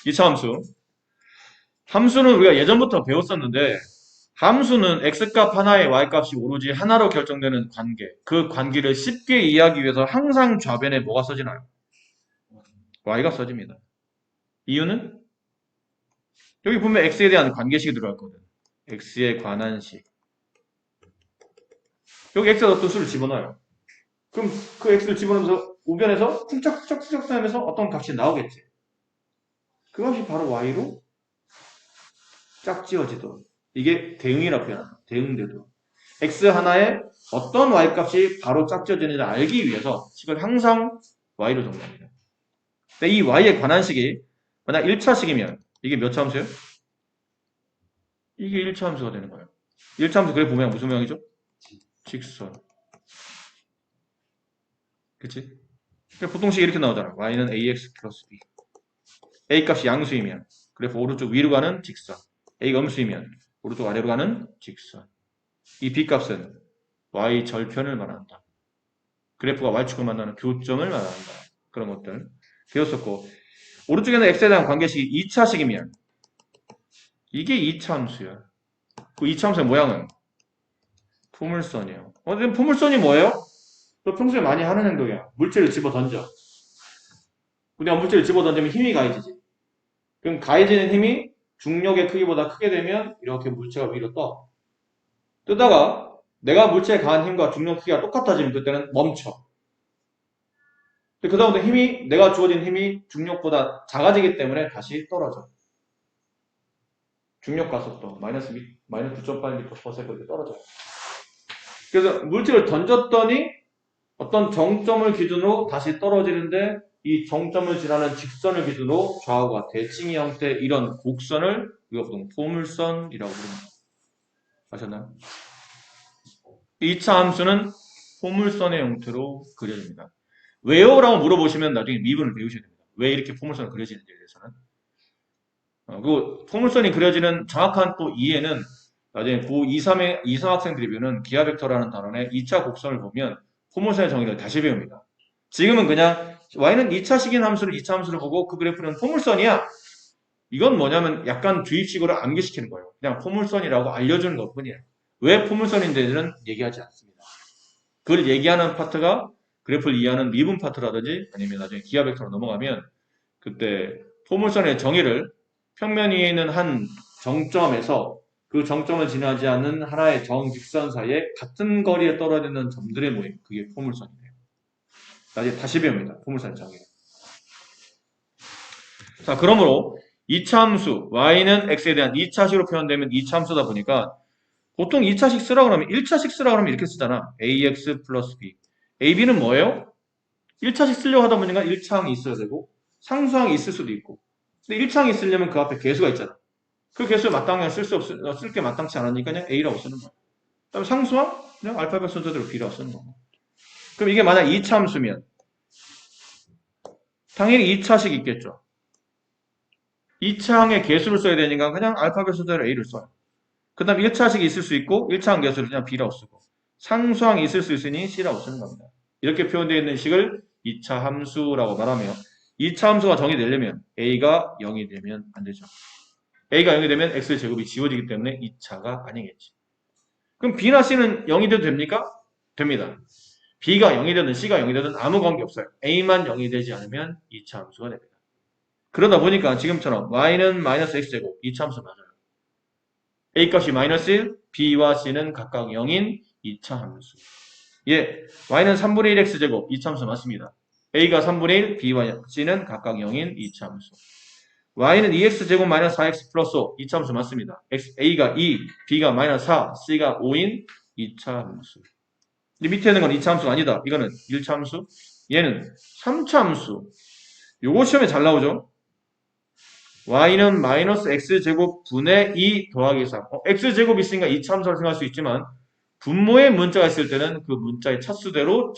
이차함수. 함수는 우리가 예전부터 배웠었는데 함수는 x값 하나에 y값이 오로지 하나로 결정되는 관계. 그 관계를 쉽게 이해하기 위해서 항상 좌변에 뭐가 써지나요? y가 써집니다. 이유는 여기 보면 x에 대한 관계식이 들어갔거든. x에 관한 식. 여기 x가 어떤 수를 집어넣어요. 그럼 그 x를 집어넣으면서 우변에서 쿵짝쿵짝쿵짝 하면서 어떤 값이 나오겠지. 그 값이 바로 y로 짝지어지도록. 이게 대응이라고 표현합니다. 대응되도록. x 하나에 어떤 y값이 바로 짝지어지는지 알기 위해서 식을 항상 y로 정리합니다. 근데 이 y에 관한 식이 만약 1차식이면 이게 몇 차 함수예요? 이게 1차 함수가 되는 거예요. 1차 함수 그래 보면 무슨 모양이죠? 직선. 그치? 보통식 이렇게 나오잖아. y는 ax 플러스 b. a 값이 양수이면 그래프 오른쪽 위로 가는 직선. a가 음수이면 오른쪽 아래로 가는 직선. 이 b 값은 y 절편을 말한다. 그래프가 y축을 만나는 교점을 말한다. 그런 것들 배웠었고 오른쪽에는 x에 대한 관계식이 2차식이면 이게 2차 함수야. 그 2차 함수의 모양은 포물선이에요. 포물선이 뭐예요? 너 평소에 많이 하는 행동이야. 물체를 집어 던져. 우리가 물체를 집어 던지면 힘이 가해지지. 그럼 가해지는 힘이 중력의 크기보다 크게 되면 이렇게 물체가 위로 떠. 뜨다가 내가 물체에 가한 힘과 중력 크기가 똑같아지면 그때는 멈춰. 그 다음부터 힘이 내가 주어진 힘이 중력보다 작아지기 때문에 다시 떨어져. 중력 가속도 마이너스 9.8m/s 이렇게 떨어져요. 그래서 물체를 던졌더니 어떤 정점을 기준으로 다시 떨어지는데 이 정점을 지나는 직선을 기준으로 좌우가 대칭의 형태 이런 곡선을 우리가 보통 포물선이라고 부릅니다. 아셨나요? 2차 함수는 포물선의 형태로 그려집니다. 왜요? 라고 물어보시면 나중에 미분을 배우셔야 됩니다. 왜 이렇게 포물선을 그려지는지에 대해서는. 그 포물선이 그려지는 정확한 또 이해는 나중에 고2, 3의 2, 3 학생들이 배우는 기하 벡터라는 단원의 2차 곡선을 보면 포물선의 정의를 다시 배웁니다. 지금은 그냥 y는 2차식인 함수를 2차 함수를 보고 그 그래프는 포물선이야. 이건 뭐냐면 약간 주입식으로 암기시키는 거예요. 그냥 포물선이라고 알려주는 것 뿐이에요. 왜 포물선인지는 얘기하지 않습니다. 그걸 얘기하는 파트가 그래프를 이해하는 미분 파트라든지 아니면 나중에 기하 벡터로 넘어가면 그때 포물선의 정의를 평면 위에 있는 한 정점에서 그 정점을 지나지 않는 하나의 정직선 사이에 같은 거리에 떨어지는 점들의 모임, 그게 포물선이에요. 나중에 다시 배웁니다. 포물선의 정의. 자, 그러므로 2차 함수, y는 x에 대한 2차식으로 표현되면 2차 함수다 보니까 보통 2차식 쓰라고 그러면 1차식 쓰라고 그러면 이렇게 쓰잖아. ax 플러스 b. ab는 뭐예요? 1차식 쓰려고 하다 보니까 1차항이 있어야 되고 상수항이 있을 수도 있고. 근데 1차항이 쓰려면 그 앞에 개수가 있잖아. 그 개수에 마땅히 쓸 게 마땅치 않으니까 그냥 a라고 쓰는 거야. 그다음에 상수항? 그냥 알파벳 순서대로 b라고 쓰는 거고. 그럼 이게 만약 2차 함수면 당연히 2차식 있겠죠. 2차항의 개수를 써야 되니까 그냥 알파벳 순서대로 a를 써요. 그 다음 1차식이 있을 수 있고 1차항 개수를 그냥 b라고 쓰고 상수항이 있을 수 있으니 c라고 쓰는 겁니다. 이렇게 표현되어 있는 식을 2차 함수라고 말하며 2차 함수가 정의되려면 a가 0이 되면 안 되죠. a가 0이 되면 x제곱이 지워지기 때문에 2차가 아니겠지. 그럼 b나 c는 0이 돼도 됩니까? 됩니다. b가 0이 되든 c가 0이 되든 아무 관계 없어요. a만 0이 되지 않으면 2차 함수가 됩니다. 그러다 보니까 지금처럼 y는 마이너스 x제곱 2차 함수 맞아요. a 값이 마이너스 1, b와 c는 각각 0인 2차 함수. 예, y는 3분의 1 x제곱 2차 함수 맞습니다. a가 3분의 1, b와 c는 각각 0인 2차 함수. y는 2x제곱 마이너스 4x 플러스 5 2차 함수 맞습니다. a가 2, b가 마이너스 4, c가 5인 2차 함수. 근데 밑에 있는 건 2차 함수가 아니다. 이거는 1차 함수. 얘는 3차 함수. 요거 시험에 잘 나오죠? y는 마이너스 x제곱 분의 2 더하기 3. x제곱 있으니까 2차 함수를 생각할 수 있지만 분모의 문자가 있을 때는 그 문자의 차수대로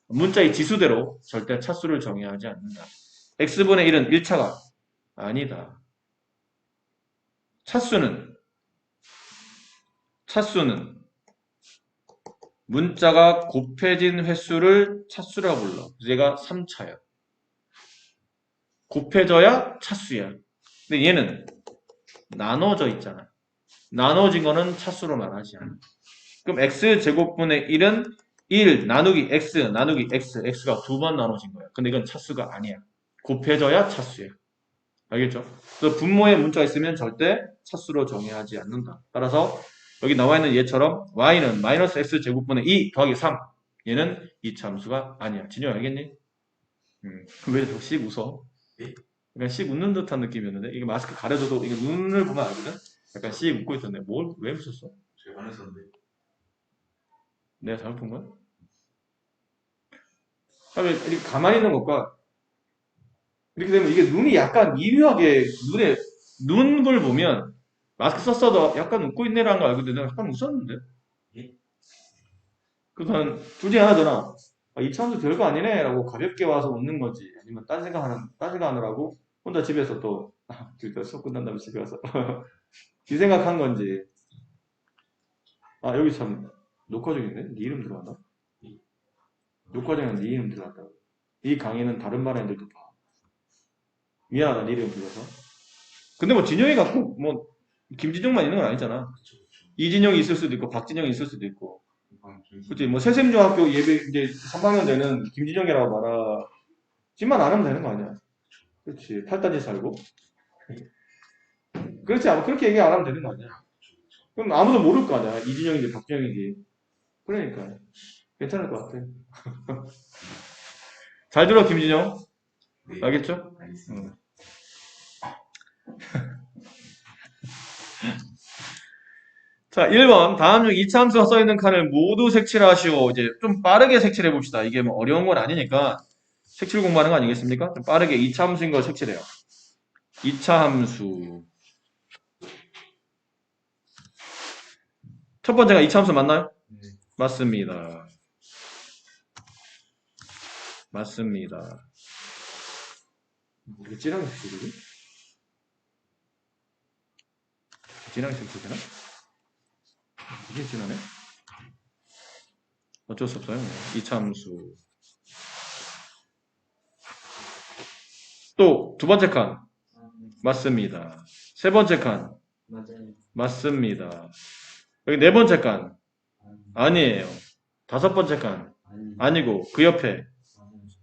문자의 지수대로 절대 차수를 정의하지 않는다. x분의 1은 1차가 아니다. 차수는 문자가 곱해진 횟수를 차수라고 불러. 얘가 3차야. 곱해져야 차수야. 근데 얘는 나눠져 있잖아. 나눠진 거는 차수로 말하지 않아. 그럼 x제곱분의 1은 1 나누기 x 나누기 x, x가 두 번 나눠진 거야. 근데 이건 차수가 아니야. 곱해져야 차수야. 알겠죠? 그래서 분모에 문자가 있으면 절대 차수로 정의하지 않는다. 따라서 여기 나와 있는 얘처럼 y는 마이너스 x제곱분의 2 더하기 3. 얘는 이차함수가 아니야. 진영 알겠니? 왜 씩 웃어? 약간 씩 웃는 듯한 느낌이었는데 이게 마스크 가려져도 이게 눈을 보면 알거든? 약간 씩 웃고 있었네. 왜 웃었어? 제가 안 했었는데. 내가 잘못 본 거야? 그러면 이렇게 가만히 있는 것과 이렇게 되면 이게 눈이 약간 미묘하게 눈을 보면 마스크 썼어도 약간 웃고 있네라는 걸 알고 있는데 내가 약간 웃었는데? 그래서 나는 둘 중에 하나잖아. 이차함수 별거 아니네 라고 가볍게 와서 웃는 거지. 아니면 딴 생각하느라고 혼자 집에서 또 둘다 수업 끝난 다음에 집에 가서 이 생각한 건지. 아 여기 참 녹화 중인데? 네 이름 들어갔나? 녹화 중에 네 이름 들어갔다고. 이 강의는 다른 말 애들도 봐. 미안하다 네 이름 불러서. 근데 뭐 진영이가 꼭 뭐 김진영만 있는 건 아니잖아. 그쵸, 그쵸. 이진영이 있을 수도 있고 박진영이 있을 수도 있고. 김- 그치 뭐 새샘중학교 예배 이제 3학년 되는 김진영이라고 말하지만 안 하면 되는 거 아니야. 그렇지. 팔단지 살고. 그렇지 아마 그렇게 얘기 안 하면 되는 거 아니야. 그럼 아무도 모를 거 아니야. 이진영인지 박진영인지. 그러니까 괜찮을 것 같아. 잘 들어 김진영. 네. 알겠죠? 알겠습니다. 자, 1번. 다음 중 이차함수가 써있는 칸을 모두 색칠하시오. 이제 좀 빠르게 색칠해 봅시다. 이게 뭐 어려운 건 아니니까 색칠 공부하는 거 아니겠습니까? 좀 빠르게 이차함수인 걸 색칠해요. 이차함수. 첫 번째가 이차함수 맞나요? 네. 맞습니다. 맞습니다. 이게 찌랑이 색칠이지? 찌랑이 색칠 되나? 이게 진하네? 어쩔 수 없어요. 이차함수. 또 두 번째 칸. 맞습니다. 세 번째 칸. 맞아요. 맞습니다. 여기 네 번째 칸. 아니에요. 다섯 번째 칸. 아니고 그 옆에.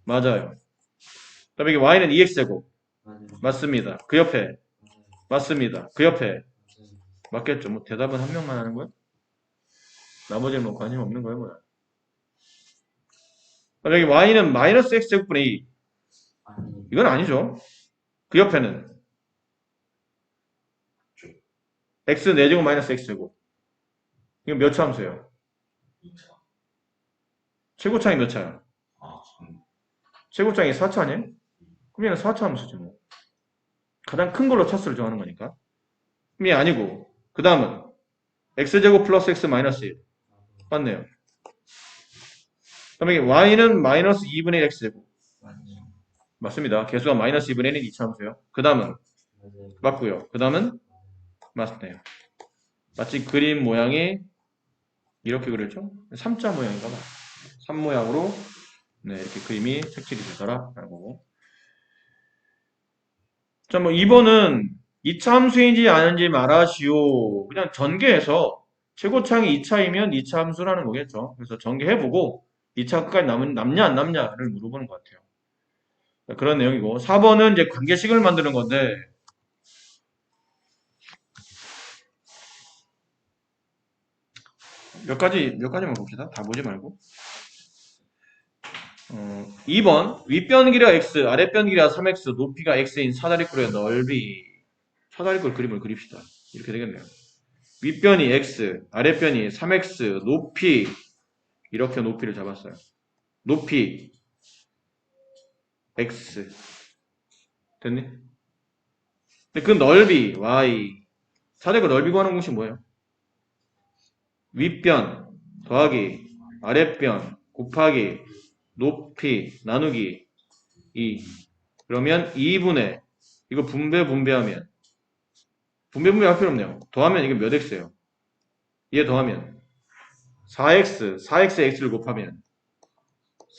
맞아요. 그다음에 이게 y는 2x제곱. 맞습니다. 그 옆에. 맞습니다. 그 옆에. 맞겠죠. 뭐 대답은 한 명만 하는 거야? 나머지는 뭐 관심 없는 거야 뭐야. 그다음에 여기 y는 마이너스 x제곱분의 2. 이건 아니죠. 그 옆에는 x 4제곱 마이너스 x제곱. 이건 몇 차 함수예요? 2차. 최고차이 몇 차야? 아, 최고차이 4차 아니에요? 그럼 얘는 4차 함수지 뭐. 가장 큰 걸로 차수를 정하는 거니까. 그럼 얘 아니고 그 다음은 x제곱 플러스 x 마이너스 1. 맞네요. 그다음에 y는 마이너스 2분의 1 x제곱. 맞습니다. 개수가 마이너스 2분의 1은 2차 함수예요. 그 다음은 맞고요. 그 다음은 맞네요. 마치 그림 모양이 이렇게 그렸죠? 3자 모양인가 봐. 3 모양으로 네, 이렇게 그림이 색칠이 되더라. 라는 거고. 자, 뭐 2번은 2차 함수인지 아닌지 말하시오. 그냥 전개해서 최고차항이 2차이면 2차 함수라는 거겠죠. 그래서 전개해보고 2차 끝까지 남냐 안 남냐를 물어보는 것 같아요. 자, 그런 내용이고 4번은 이제 관계식을 만드는 건데 몇 가지만 봅시다. 다 보지 말고. 2번 윗변 길이가 x, 아랫변 길이가 3x, 높이가 x인 사다리꼴의 넓이. 사다리꼴 그림을 그립시다. 이렇게 되겠네요. 윗변이 x, 아랫변이 3x, 높이 이렇게 높이를 잡았어요. 높이 x 됐니? 근데 그 넓이 y 사다리꼴 넓이 구하는 공식 뭐예요? 윗변 더하기 아랫변 곱하기 높이 나누기 2 그러면 2분의 이거 분배하면 분배할 필요 없네요. 더하면 이게 몇 x예요? 얘 더하면 4x 4x의 x를 곱하면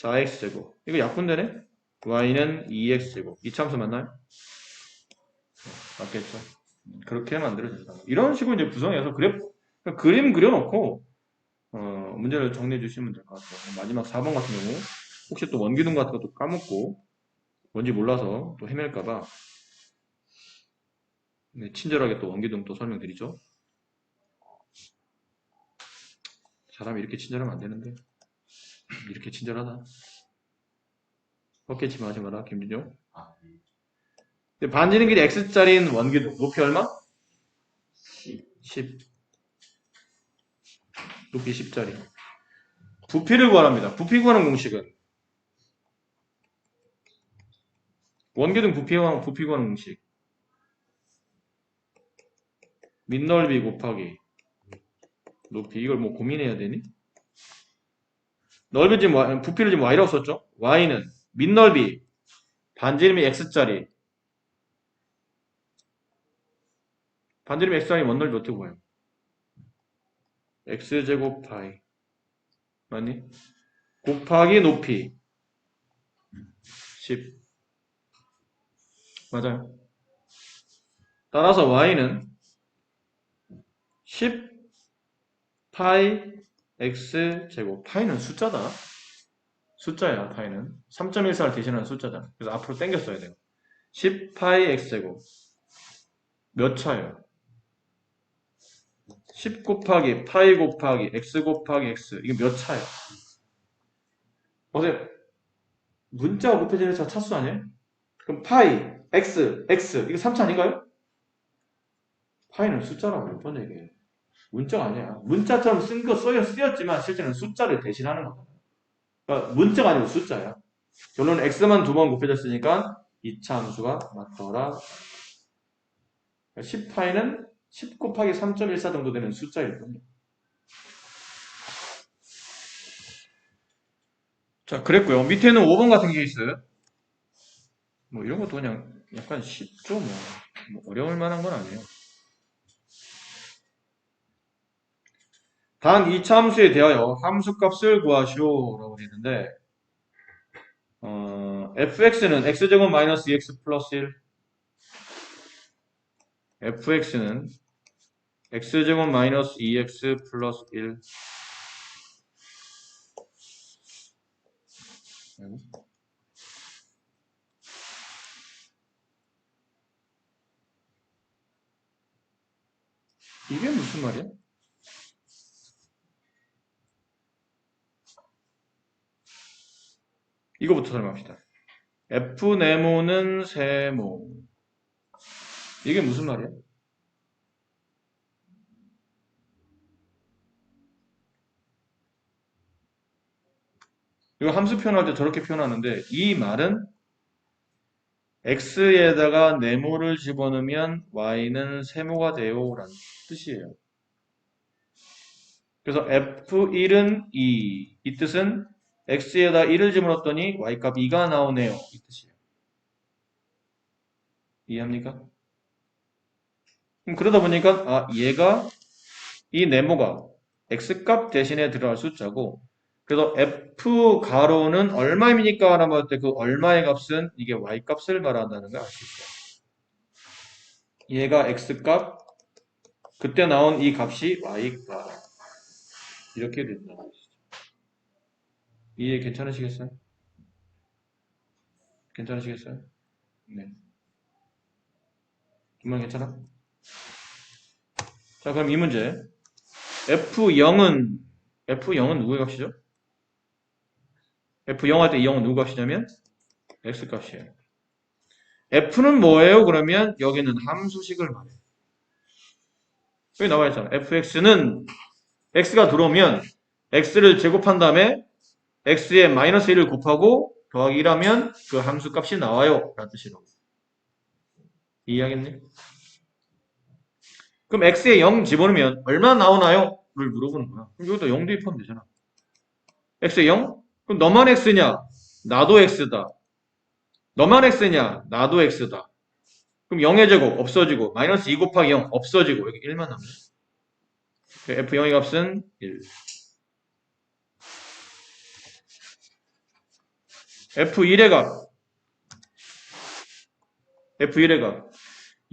4x제곱 이거 약분되네? y는 2x제곱. 이차함수 맞나요? 맞겠죠? 그렇게 만들어진다. 이런 식으로 이제 구성해서 그림 그려놓고 문제를 정리해 주시면 될 것 같아요. 마지막 4번 같은 경우 혹시 또 원기둥 같은 것도 까먹고 뭔지 몰라서 또 헤맬까봐 네, 친절하게 또 원기둥 또 설명드리죠. 사람이 이렇게 친절하면 안 되는데 이렇게 친절하다. 헛개치 마지 마라 김준용. 아, 네. 근데 반지름 길이 x짜리인 원기둥 높이 얼마? 10. 10. 높이 10짜리. 부피를 구하랍니다. 부피 구하는 공식은 원기둥 부피 구하는 공식. 밑넓이 곱하기 높이. 이걸 뭐 고민해야 되니? 넓이 지금 부피를 지금 y라고 썼죠? y는 밑넓이 반지름이 x짜리. 반지름이 x짜리 원넓이 어떻게 구해요? x제곱 파이 맞니? 곱하기 높이 10 맞아요. 따라서 y는 10 파이 x제곱. 파이는 숫자다. 숫자야 파이는 3.14를 대신하는 숫자잖아. 그래서 앞으로 당겨 써야 돼요. 10 파이 x제곱 몇 차예요? 10 곱하기 파이 곱하기 x 곱하기 x 이게 몇 차예요? 어제 문자가 곱해지는 차 차수 아니에요? 그럼 파이 x 이거 3차 아닌가요? 파이는 숫자라고 몇 번 얘기해요. 문자가 아니야. 문자처럼 쓴 거 쓰였지만 실제는 숫자를 대신하는 거다. 그러니까 문자가 아니고 숫자야. 결론은 x만 두 번 곱해졌으니까 2차 함수가 맞더라. 10파이는 10 곱하기 3.14 정도 되는 숫자일 뿐이에요. 자, 그랬고요. 밑에는 5번 같은 케이스. 뭐 이런 것도 그냥 약간 쉽죠. 뭐 어려울 만한 건 아니에요. 단 2차 함수에 대하여 함수값을 구하시오라고 되어 있는데 fx는 x제곱 마이너스 2x 플러스 1 fx는 x제곱 마이너스 2x 플러스 1 이게 무슨 말이야? 이거부터 설명합시다. f 네모는 세모 이게 무슨 말이야? 이거 함수 표현할 때 저렇게 표현하는데 이 말은 x에다가 네모를 집어넣으면 y는 세모가 돼요 라는 뜻이에요. 그래서 f1은 2. 이 뜻은 x에다 1을 집어넣었더니 y값 2가 나오네요. 이 뜻이에요. 이해합니까? 그럼 그러다 보니까 얘가 이 네모가 x값 대신에 들어갈 숫자고 그래서 f 가로는 얼마입니까? 라고 할 때 그 얼마의 값은 이게 y값을 말한다는 걸 알 수 있어요. 얘가 x값 그때 나온 이 값이 y값 이렇게 된다. 이해 괜찮으시겠어요? 괜찮으시겠어요? 네. 정말 괜찮아? 자, 그럼 이 문제. F0은 누구의 값이죠? F0 할 때 이 0은 누구 값이냐면 x 값이에요. F는 뭐예요? 그러면 여기는 함수식을 말해요. 여기 나와 있잖아. fx는 x가 들어오면 x를 제곱한 다음에 x에 마이너스 1을 곱하고 더하기 1하면 그 함수 값이 나와요. 라는 뜻이라고. 이해하겠니? 그럼 x에 0 집어넣으면 얼마 나오나요? 를 물어보는 거야. 그럼 여기다 0 대입하면 되잖아. x에 0? 그럼 너만 x냐? 나도 x다. 너만 x냐? 나도 x다. 그럼 0의 제곱 없어지고 마이너스 2 곱하기 0 없어지고 여기 1만 남네. f0의 값은 1. f1의 값 F1의 값.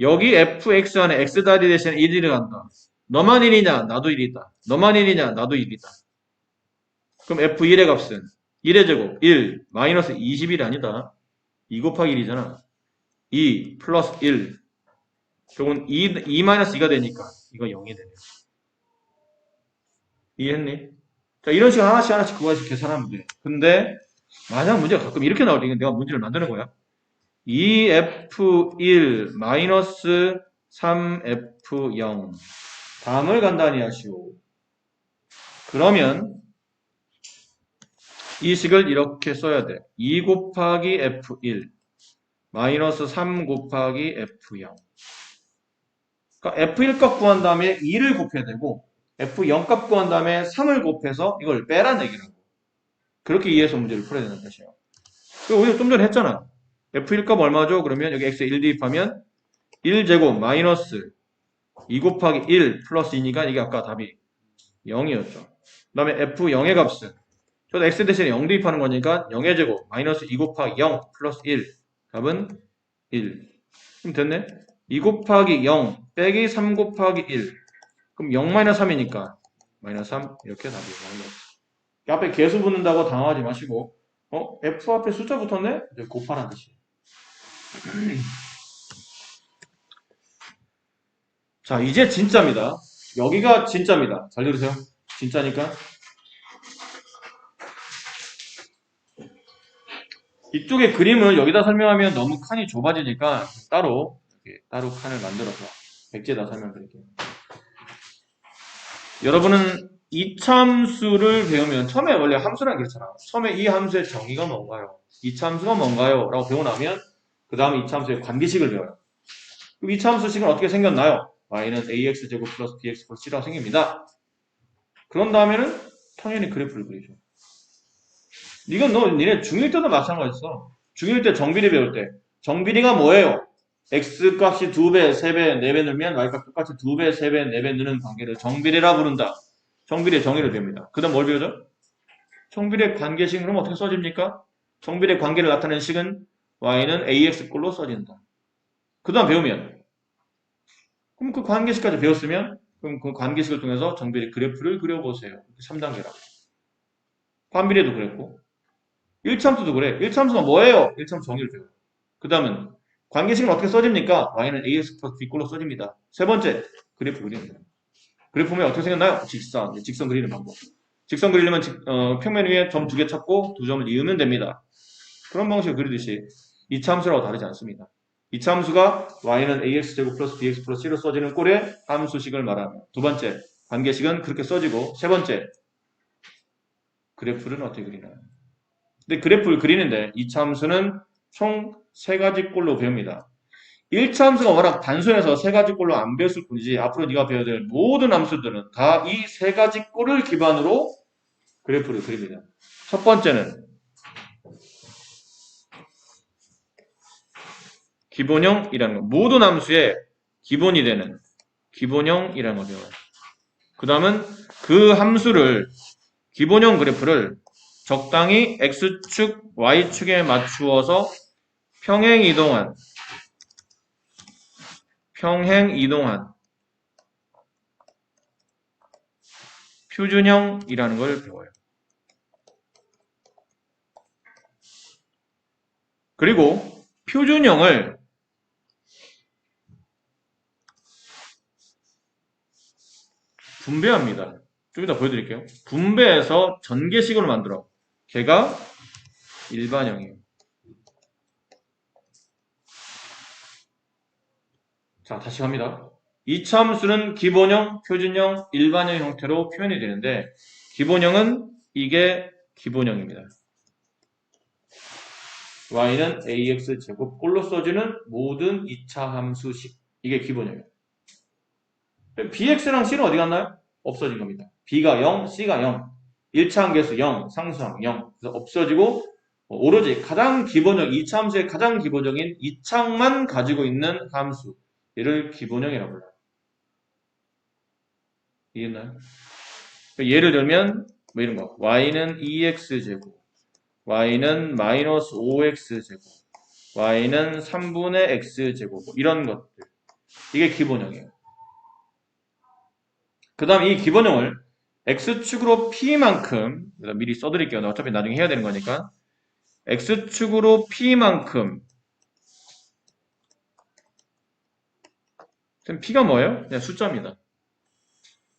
여기 fx 안에 x 다리 대신에 1이 들어간다. 너만 1이냐? 나도 1이다. 너만 1이냐? 나도 1이다. 그럼 f1의 값은 1의 제곱 1 마이너스 21이 아니다. 2 곱하기 1이잖아. 2 플러스 1. 결국은 2 마이너스 2가 되니까 이거 0이 되네요. 이해했니? 자, 이런 식으로 하나씩 그거씩 계산하면 돼. 근데 만약 문제가 가끔 이렇게 나올 때 이건 내가 문제를 만드는 거야. 2f1 마이너스 3f0 다음을 간단히 하시오. 그러면 이 식을 이렇게 써야 돼. 2 곱하기 f1 마이너스 3 곱하기 f0. 그러니까 f1 값 구한 다음에 2를 곱해야 되고 f0 값 구한 다음에 3을 곱해서 이걸 빼라는 얘기라고. 그렇게 이해해서 문제를 풀어야 되는 것이에요. 우리가 좀 전에 했잖아. f1 값 얼마죠? 그러면 여기 x에 1 대입하면 1제곱 마이너스 2 곱하기 1 플러스 2니까 이게 아까 답이 0이었죠. 그 다음에 f0의 값은 저도 x 대신에 0 대입하는 거니까 0의 제곱 마이너스 2 곱하기 0 플러스 1 답은 1. 그럼 됐네? 2 곱하기 0 빼기 3 곱하기 1 그럼 0 마이너스 3이니까 마이너스 3 이렇게 답이 나옵니다. 앞에 개수 붙는다고 당황하지 마시고 f 앞에 숫자 붙었네? 이제 곱하라는 뜻이에요. 자, 이제 진짜입니다. 여기가 진짜입니다. 잘 들으세요. 진짜니까. 이쪽에 그림을 여기다 설명하면 너무 칸이 좁아지니까 따로 칸을 만들어서 백지에다 설명드릴게요. 여러분은 이차함수를 배우면 처음에 원래 함수란 그렇잖아. 처음에 이 함수의 정의가 뭔가요? 이차함수가 뭔가요? 라고 배우고 나면 그 다음에 이차함수의 관계식을 배워요. 그럼 이차함수식은 어떻게 생겼나요? y는 ax제곱 플러스 bx 플러스 c라고 생깁니다. 그런 다음에는 당연히 그래프를 그리죠. 이건 니네 중1 때도 마찬가지였어. 중1 때 정비례 배울 때 정비례가 뭐예요? x값이 2배, 3배, 4배 늘면 y값 똑같이 2배, 3배, 4배 느는 관계를 정비례라 부른다. 정비례 정의를 배웁니다. 그 다음 뭘 배우죠? 정비례 관계식 그럼 어떻게 써집니까? 정비례 관계를 나타내는 식은 y는 ax꼴로 써진다. 그 다음 배우면 그럼 그 관계식까지 배웠으면 그럼 그 관계식을 통해서 정비례 그래프를 그려보세요. 3단계라고. 반비례도 그랬고 1차함수도 그래. 1차함수가 뭐예요? 1차함수 정의를 배워요. 그 다음은 관계식은 어떻게 써집니까? y는 ax 플러스 b꼴로 써집니다. 세 번째, 그래프 그립니다. 그래프 보면 어떻게 생겼나요? 직선 그리는 방법. 직선 그리려면 평면 위에 점 2개 찾고 2점을 이으면 됩니다. 그런 방식을 그리듯이 이차함수라고 다르지 않습니다. 이차함수가 y는 ax제곱 플러스 bx 플러스 c로 써지는 꼴의 함수식을 말하며 두 번째, 관계식은 그렇게 써지고 세 번째, 그래프는 어떻게 그리나요? 근데 그래프를 그리는데 이차함수는 총 3가지 꼴로 배웁니다. 1차 함수가 워낙 단순해서 3가지 꼴로 안 배웠을 뿐이지 앞으로 네가 배워야 될 모든 함수들은 다 이 3가지 꼴을 기반으로 그래프를 그립니다. 첫 번째는 기본형이라는 거. 모든 함수의 기본이 되는 기본형이라는 걸 배워요. 그 다음은 그 함수를 기본형 그래프를 적당히 x축, y축에 맞추어서 평행 이동한 표준형이라는 걸 배워요. 그리고 표준형을 분배합니다. 좀 이따 보여드릴게요. 분배해서 전개식으로 만들어. 걔가 일반형이에요. 자, 다시 갑니다. 이차함수는 기본형, 표준형, 일반형 형태로 표현이 되는데 기본형은 이게 기본형입니다. y는 ax제곱 꼴로 써주는 모든 2차 함수식. 이게 기본형이에요. bx랑 c는 어디 갔나요? 없어진 겁니다. b가 0, c가 0. 1차 함계수 0, 상수항 0. 그래서 없어지고 오로지 가장 기본형, 2차 함수의 가장 기본적인 2창만 가지고 있는 함수. 얘를 기본형이라고 불러요. 이해했나요? 예를 들면 뭐 이런 거. y는 2x제곱, y는 마이너스 5x제곱, y는 3분의 x제곱 이런 것들. 이게 기본형이에요. 그 다음 이 기본형을 x축으로 p만큼 미리 써드릴게요. 어차피 나중에 해야 되는 거니까 x축으로 p만큼 그럼 p가 뭐예요? 그냥 숫자입니다.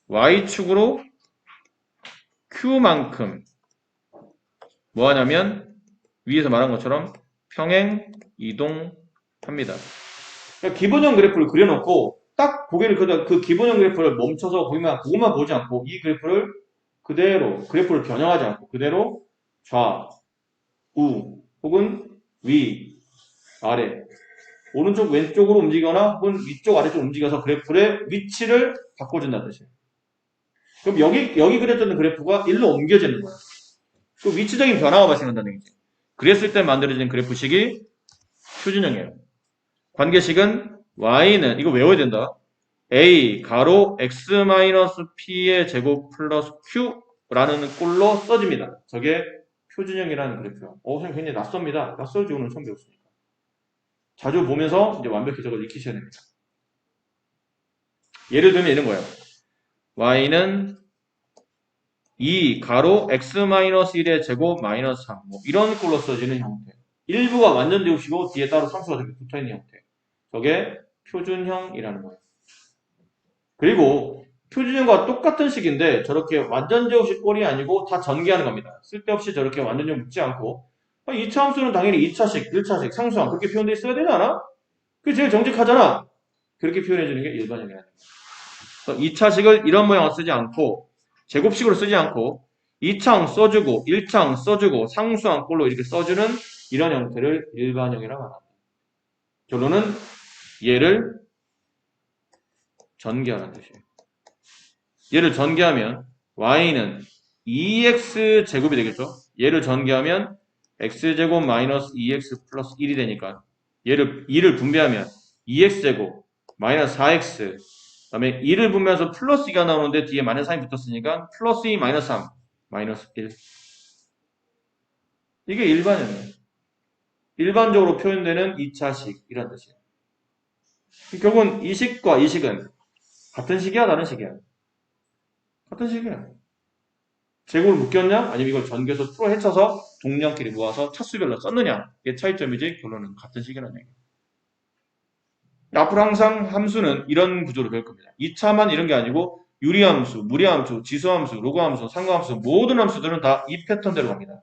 y축으로 q만큼 뭐 하냐면 위에서 말한 것처럼 평행 이동합니다. 그러니까 기본형 그래프를 그려놓고 딱 고개를 그 기본형 그래프를 멈춰서 그것만 보지 않고 이 그래프를 그대로 그래프를 변형하지 않고 그대로 좌, 우 혹은 위, 아래 오른쪽 왼쪽으로 움직이거나 혹은 위쪽 아래쪽 움직여서 그래프의 위치를 바꿔준다는 뜻이에요. 그럼 여기 그려졌던 그래프가 일로 옮겨지는 거예요. 그 위치적인 변화가 발생한다는 얘기죠. 그랬을 때 만들어지는 그래프식이 표준형이에요. 관계식은 y는 이거 외워야 된다. a 가로 x-p의 제곱 플러스 q라는 꼴로 써집니다. 저게 표준형이라는 그래프요. 선생님 굉장히 낯섭니다. 낯설지 오늘 처음 배웠으니까. 자주 보면서 이제 완벽히 저걸 익히셔야 됩니다. 예를 들면 이런 거예요. y는 2 가로 x-1의 제곱 마이너스 3 뭐 이런 꼴로 써지는 형태. 일부가 완전 제곱이고 뒤에 따로 상수가 저렇게 붙어있는 형태. 저게 표준형이라는 거예요. 그리고 표준형과 똑같은 식인데 저렇게 완전 제곱식 꼴이 아니고 다 전개하는 겁니다. 쓸데없이 저렇게 완전 제곱 묶지 않고 2차 함수는 당연히 2차식, 1차식, 상수항 그렇게 표현되어 있어야 되지 않아? 그게 제일 정직하잖아. 그렇게 표현해주는 게 일반형이라는 거예요. 2차식을 이런 모양으로 쓰지 않고 제곱식으로 쓰지 않고 2차항 써주고 1차항 써주고 상수항 꼴로 이렇게 써주는 이런 형태를 일반형이라고 합니다. 결론은 얘를 전개하라는 뜻이에요. 얘를 전개하면 y는 2x 제곱이 되겠죠. 얘를 전개하면 x제곱 마이너스 2x 플러스 1이 되니까 얘를 2를 분배하면 2x제곱 마이너스 4x 그 다음에 2를 분배해서 플러스 2가 나오는데 뒤에 마이너스 3이 붙었으니까 플러스 2 마이너스 3 마이너스 1 이게 일반형이에요. 일반적으로 표현되는 2차식 이란 뜻이에요. 결국은 이 식과 이 식은 같은 식이야 다른 식이야? 같은 식이야. 제곱을 묶였냐? 아니면 이걸 전개해서 풀어 헤쳐서 동량끼리 모아서 차수별로 썼느냐? 이게 차이점이지 결론은 같은 식이라는 얘기예요. 앞으로 항상 함수는 이런 구조로 배울 겁니다. 2차만 이런 게 아니고 유리함수, 무리함수, 지수함수, 로그함수, 상관함수 모든 함수들은 다 이 패턴대로 갑니다.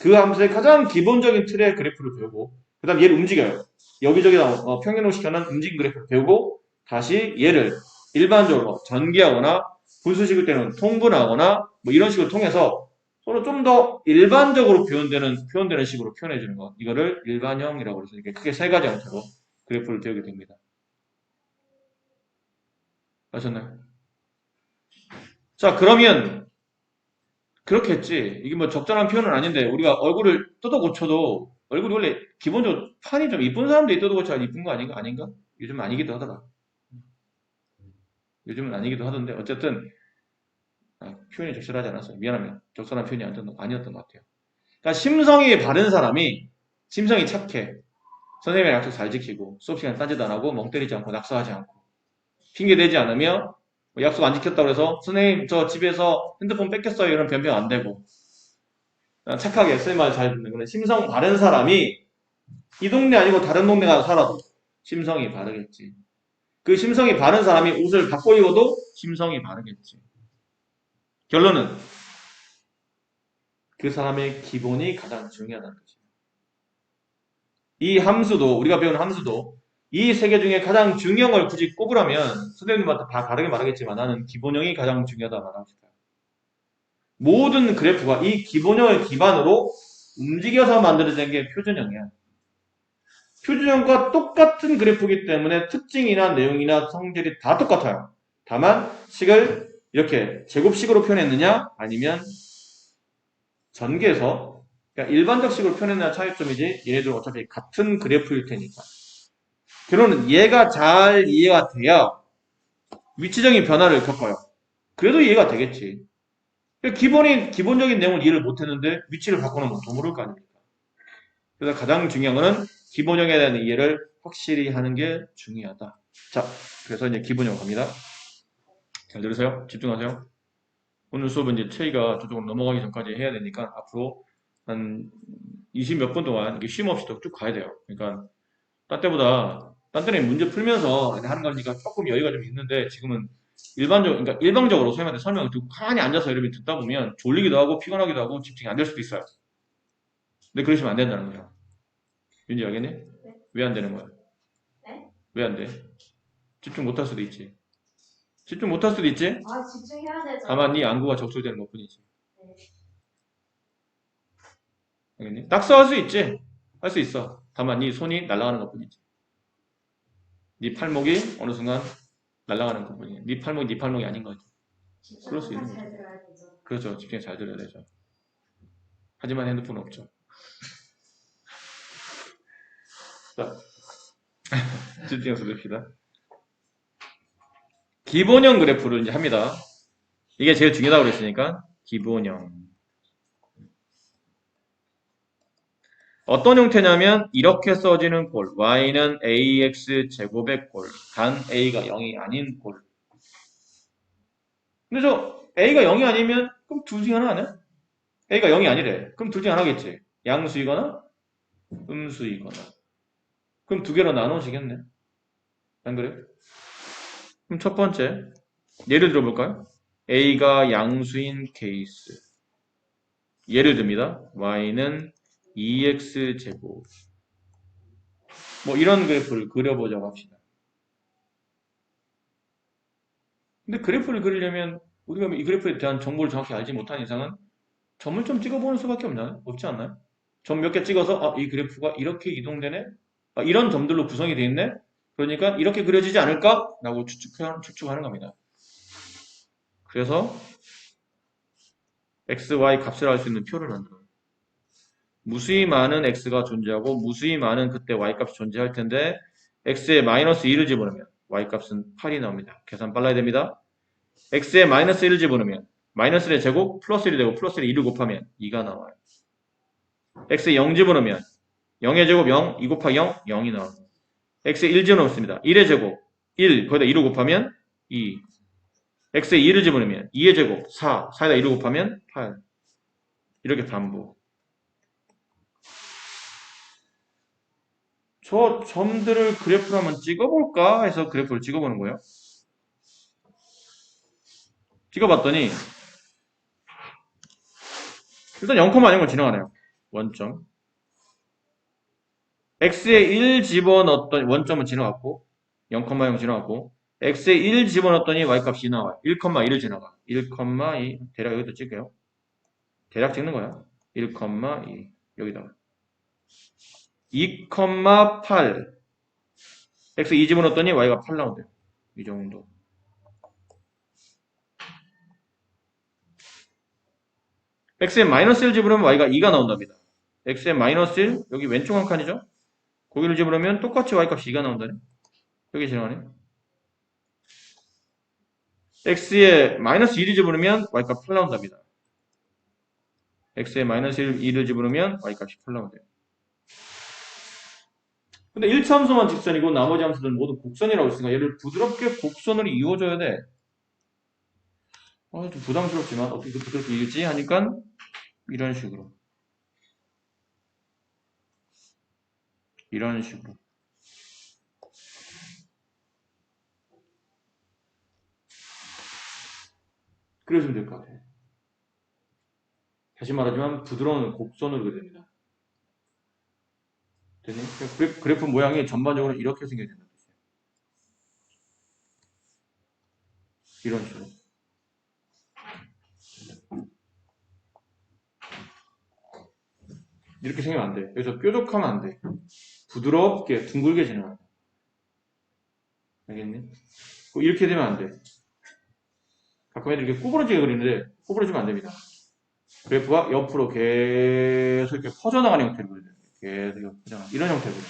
그 함수의 가장 기본적인 틀의 그래프를 배우고 그 다음 얘를 움직여요. 여기저기 평행으로 시켜놓은 움직임 그래프를 배우고 다시 얘를 일반적으로 전개하거나 분수식일 때는 통분하거나 뭐 이런 식으로 통해서 서로 좀 더 일반적으로 표현되는 식으로 표현해주는 것. 이거를 일반형이라고 해서 이렇게 크게 세 가지 형태로 그래프를 배우게 됩니다. 아셨나요? 자, 그러면 그렇게 했지. 이게 뭐 적절한 표현은 아닌데 우리가 얼굴을 뜯어 고쳐도 얼굴이 원래 기본적으로 판이 좀 이쁜 사람들이 뜯어 고쳐야 이쁜 거 아닌가? 아닌가? 요즘은 아니기도 하더라. 요즘은 아니기도 하던데 어쨌든 표현이 적절하지 않았어요. 미안합니다. 적절한 표현이 아니었던 것 같아요. 그러니까 심성이 바른 사람이 심성이 착해. 선생님의 약속 잘 지키고 수업 시간 딴짓 안 하고 멍 때리지 않고 낙서하지 않고 핑계 대지 않으며 뭐 약속 안 지켰다고 해서 선생님 저 집에서 핸드폰 뺏겼어요 이런 변명 안 되고 착하게 선생님 말 잘 듣는 그런 심성 바른 사람이 이 동네 아니고 다른 동네 가서 살아도 심성이 바르겠지. 그 심성이 바른 사람이 옷을 바꿔 입어도 심성이 바르겠지. 결론은 그 사람의 기본이 가장 중요하다는 거죠. 이 함수도 우리가 배우는 함수도 이 세 개 중에 가장 중요한 걸 굳이 꼽으라면 선생님들마다 다 다르게 말하겠지만 나는 기본형이 가장 중요하다 말하고 싶어요. 모든 그래프가 이 기본형을 기반으로 움직여서 만들어진 게 표준형이야. 표준형과 똑같은 그래프이기 때문에 특징이나 내용이나 성질이 다 똑같아요. 다만 식을 이렇게 제곱식으로 표현했느냐 아니면 전개해서 그러니까 일반적 식으로 표현했느냐 차이점이지 얘네들은 어차피 같은 그래프일 테니까. 결론은 얘가 잘 이해가 돼야 위치적인 변화를 겪어요. 그래도 이해가 되겠지. 기본적인 내용을 이해를 못했는데 위치를 바꿔놓으면 더 모를 거 아닙니까? 그래서 가장 중요한 거는 기본형에 대한 이해를 확실히 하는 게 중요하다. 자, 그래서 이제 기본형 갑니다. 잘 들으세요. 집중하세요. 오늘 수업은 이제 최희가 저쪽으로 넘어가기 전까지 해야 되니까 앞으로 한 20 몇 분 동안 이게 쉼 없이 쭉 가야 돼요. 그러니까 딴 때는 문제 풀면서 하는 거니까 조금 여유가 좀 있는데 지금은 그러니까 일방적으로 선생님한테 설명을 듣고 가만히 앉아서 이렇게 듣다 보면 졸리기도 하고 피곤하기도 하고 집중이 안 될 수도 있어요. 근데 그러시면 안 된다는 거죠. 윤지 알겠니? 네. 왜 안 되는 거야? 네? 왜 안 돼? 집중 못 할 수도 있지. 집중 못 할 수도 있지? 아, 집중해야 되죠. 다만 네 안구가 적출되는 것 뿐이지. 네. 알겠니? 낙서 할 수 있지? 할 수 있어. 다만 네 손이 날아가는 것 뿐이지. 네 팔목이 어느 순간 날아가는 것 뿐이야. 네 팔목이 아닌 거지. 그럴 수 있는 집중을 잘 거죠. 들어야 되죠. 그렇죠. 집중해 잘 들어야 되죠. 하지만 핸드폰은 없죠. 자, 집중해서 봅시다. 기본형 그래프를 이제 합니다. 이게 제일 중요하다고 그랬으니까 기본형. 어떤 형태냐면 이렇게 써지는 꼴. y는 ax 제곱의 꼴. 단 a가 0이 아닌 꼴. 근데 저 a가 0이 아니면 그럼 둘 중에 하나 아니야? a가 0이 아니래. 그럼 둘 중에 하나겠지. 양수이거나 음수이거나. 그럼 두 개로 나눠지겠네. 안 그래요? 그럼 첫 번째 예를 들어볼까요? a가 양수인 케이스. 예를 듭니다. y는 2x 제곱. 뭐 이런 그래프를 그려보자고 합시다. 근데 그래프를 그리려면 우리가 이 그래프에 대한 정보를 정확히 알지 못한 이상은 점을 좀 찍어보는 수밖에 없나요? 없지 않나요? 점 몇 개 찍어서 이 그래프가 이렇게 이동되네? 이런 점들로 구성이 되어 있네? 그러니까 이렇게 그려지지 않을까? 라고 추측하는 겁니다. 그래서 x, y 값을 알 수 있는 표를 만들어요. 무수히 많은 x가 존재하고 무수히 많은 그때 y값이 존재할 텐데 x에 마이너스 2를 집어넣으면 y값은 8이 나옵니다. 계산 빨라야 됩니다. x에 마이너스 1을 집어넣으면 마이너스 1의 제곱 플러스 1이 되고 플러스 1에 2를 곱하면 2가 나와요. x에 0 집어넣으면 0의 제곱 0, 2 곱하기 0, 0이 나와요. x에 1 집어넣습니다. 1의 제곱 1, 거기다 2를 곱하면 2. x에 2를 집어넣으면 2의 제곱 4, 4에다 2를 곱하면 8. 이렇게 반복. 저 점들을 그래프로 한번 찍어볼까 해서 그래프를 찍어보는 거예요. 찍어봤더니 일단 0, 아닌 걸 지나가네요. 원점. x에 1 집어넣었더니 원점은 지나갔고 0,0 지나갔고 x에 1 집어넣었더니 y값이 나와요. 1,2를 지나가. 1,2 대략 여기다 찍게요. 대략 찍는 거야. 1,2 여기다가 2,8 x 2 집어넣었더니 y가 8 나온대요. 이 정도. x에 마이너스 1 집어넣으면 y가 2가 나온답니다. x에 마이너스 1 여기 왼쪽 한 칸이죠. 거기를 집어넣으면 똑같이 y값이 2가 나온다네. 여기 지나가네. x에 마이너스 1을 집어넣으면 y값 8 나온답니다. x에 마이너스 2를 집어넣으면 y값이 8 나온대요. 근데 1차 함수만 직선이고 나머지 함수들은 모두 곡선이라고 했으니까 얘를 부드럽게 곡선으로 이어줘야 돼. 좀 부담스럽지만 어떻게 부드럽게 이을지 하니까 이런 식으로. 이런 식으로. 그러시면 될 것 같아요. 다시 말하지만 부드러운 곡선으로 그려야 됩니다. 되니? 그래프 모양이 전반적으로 이렇게 생겨야 된다는 뜻이에요. 이런 식으로. 이렇게 생기면 안 돼. 여기서 뾰족하면 안 돼. 부드럽게 둥글게 진행해야 돼. 알겠니? 이렇게 되면 안 돼. 가끔 애들 이렇게 구부러지게 그리는데 구부러지면 안 됩니다. 그래프가 옆으로 계속 이렇게 퍼져나가는 형태로 그려야 돼요. 계속 퍼져나가는 이런 형태로 그려야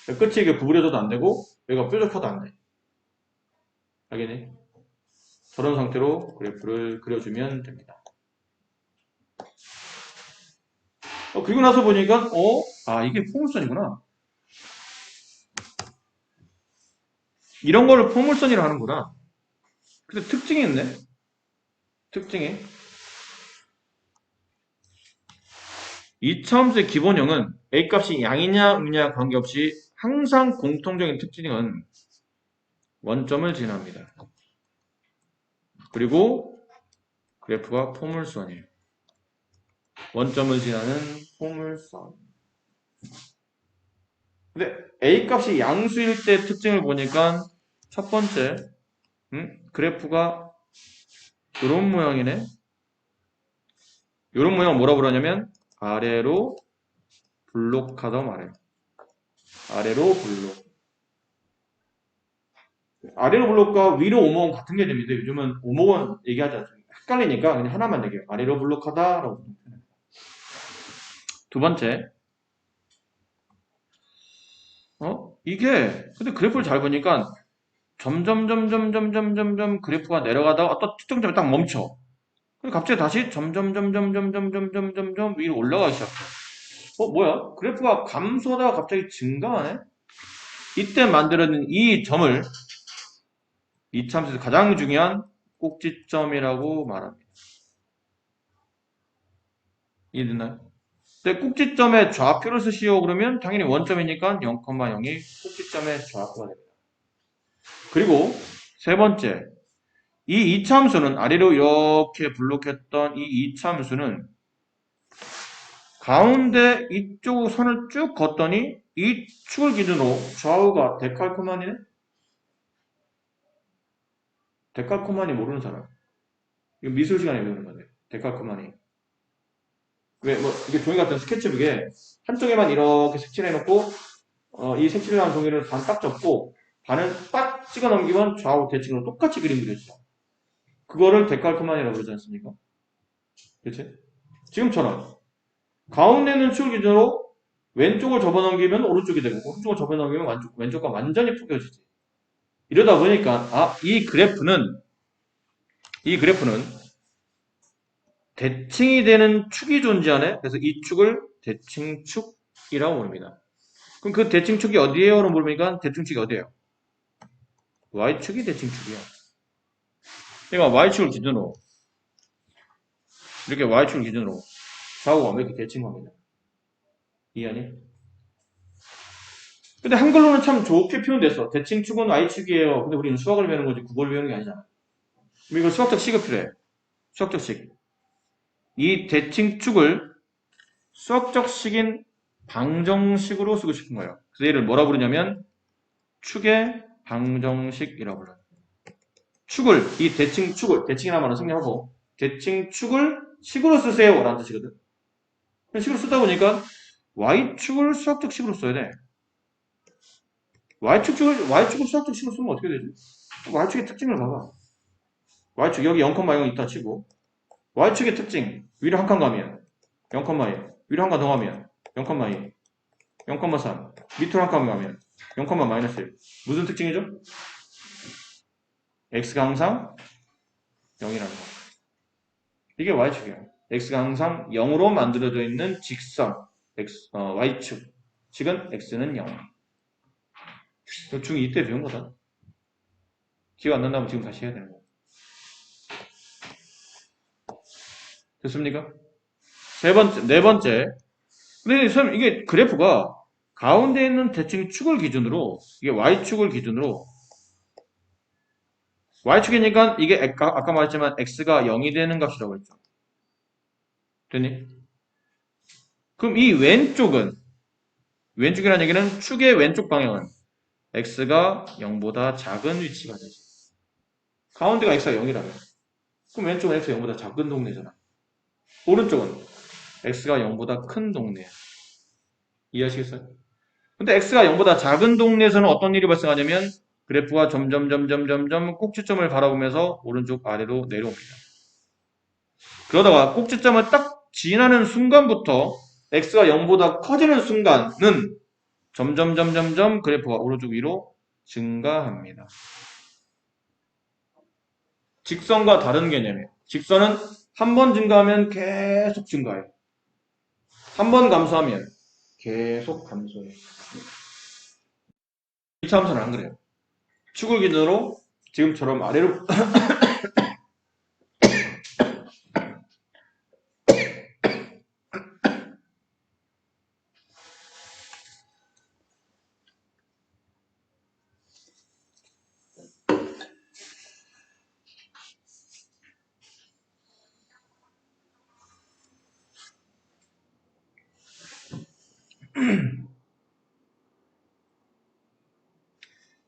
돼요. 끝이 이게 구부려져도 안 되고 여기가 뾰족해도 안 돼. 알겠니? 저런 상태로 그래프를 그려주면 됩니다. 그리고 나서 보니까 이게 포물선이구나. 이런 거를 포물선이라 하는구나. 근데 특징이 있네. 특징이. 이차함수의 기본형은 A 값이 양이냐 음이냐 관계없이 항상 공통적인 특징은 원점을 지납니다. 그리고 그래프가 포물선이에요. 원점을 지나는 포물선. 근데 A 값이 양수일 때 특징을 보니까 첫 번째, 그래프가 이런 모양이네. 이런 모양을 뭐라고 그러냐면 아래로 블록하다 말해요. 아래로 블록. 아래로 블록과 위로 오목은 같은 개념인데 요즘은 오목은 얘기하지 않습니다. 헷갈리니까 그냥 하나만 얘기해요. 아래로 블록하다라고. 두 번째, 이게 근데 그래프를 잘 보니까 점점 그래프가 내려가다가 어떤 특정 점에 딱 멈춰. 그리고 갑자기 다시 점점 위로 올라가기 시작해. 뭐야? 그래프가 감소하다가 갑자기 증가하네? 이때 만들어진 이 점을 이참수에서 가장 중요한 꼭지점이라고 말합니다. 이해됐나요? 근데 꼭지점의 좌표를 쓰시오 그러면 당연히 원점이니까 0,0이 꼭지점의 좌표가 됩니다. 그리고 세 번째, 이 이차함수는 아래로 이렇게 블록했던 이 이차함수는 가운데 이쪽 선을 쭉 걷더니 이 축을 기준으로 좌우가 데칼코마니네? 데칼코마니 모르는 사람. 이거 미술 시간에 배우는 건데. 데칼코마니. 왜, 이게 종이 같은 스케치북에 한쪽에만 이렇게 색칠해놓고, 이 색칠한 종이를 반 딱 접고, 반을 딱 찍어 넘기면 좌우 대칭으로 똑같이 그림 그려지죠. 그거를 데칼코마니라고 그러지 않습니까? 그치? 지금처럼. 가운데는 축을 기준으로 왼쪽을 접어넘기면 오른쪽이 되고, 오른쪽을 접어넘기면 왼쪽과 완전히 포개지지. 이러다 보니까, 이 그래프는 대칭이 되는 축이 존재하네. 그래서 이 축을 대칭축이라고 부릅니다. 그럼 그 대칭축이 어디에요로 물으니까 대칭축이 어디에요? Y축이 대칭축이야. 그러니까 Y축을 기준으로 이렇게 Y축을 기준으로 좌우가 이렇게 대칭합니다. 이해하니? 근데 한글로는 참 좋게 표현됐어. 대칭축은 Y축이에요. 근데 우리는 수학을 배우는 거지 국어를 배우는 게 아니잖아. 그럼 이거 수학적 식이 필요해. 수학적 식. 이 대칭축을 수학적 식인 방정식으로 쓰고 싶은 거예요. 그래서 얘를 뭐라 부르냐면 축의 방정식이라고 불러요. 이 대칭축을, 대칭이라는 말은 생략하고, 대칭축을 식으로 쓰세요. 라는 뜻이거든. 식으로 쓰다 보니까, Y축을 수학적 식으로 써야 돼. Y축을 수학적 식으로 쓰면 어떻게 되지? Y축의 특징을 봐봐. Y축, 여기 0,0 있다 치고, Y축의 특징, 위로 한 칸 가면, 0,1, 위로 한 칸 더 가면, 0,2, 0,3, 밑으로 한 칸 가면, 0,-1. 무슨 특징이죠? x가 항상 0이라는 거. 이게 y축이에요. x가 항상 0으로 만들어져 있는 직선, y축. 식은 x는 0. 중2 때 배운 거다. 기억 안 난다면 지금 다시 해야 되는 거. 됐습니까? 네 번째. 근데 선생님, 이게 그래프가 가운데 있는 대칭축을 기준으로, 이게 y축을 기준으로, y축이니까 이게 아까 말했지만 x가 0이 되는 값이라고 했죠. 됐니? 그럼 이 왼쪽이라는 얘기는 축의 왼쪽 방향은 x가 0보다 작은 위치가 되지. 가운데가 x가 0이라면. 그럼 왼쪽은 x가 0보다 작은 동네잖아. 오른쪽은 x가 0보다 큰 동네야. 이해하시겠어요? 근데 x가 0보다 작은 동네에서는 어떤 일이 발생하냐면 그래프가 점점 꼭지점을 바라보면서 오른쪽 아래로 내려옵니다. 그러다가 꼭지점을 딱 지나는 순간부터 x가 0보다 커지는 순간은 점점 그래프가 오른쪽 위로 증가합니다. 직선과 다른 개념이에요. 직선은 한 번 증가하면 계속 증가해요. 한 번 감소하면 계속 감소해요. 2차 함수는 안 그래요. 축을 기준으로 지금처럼 아래로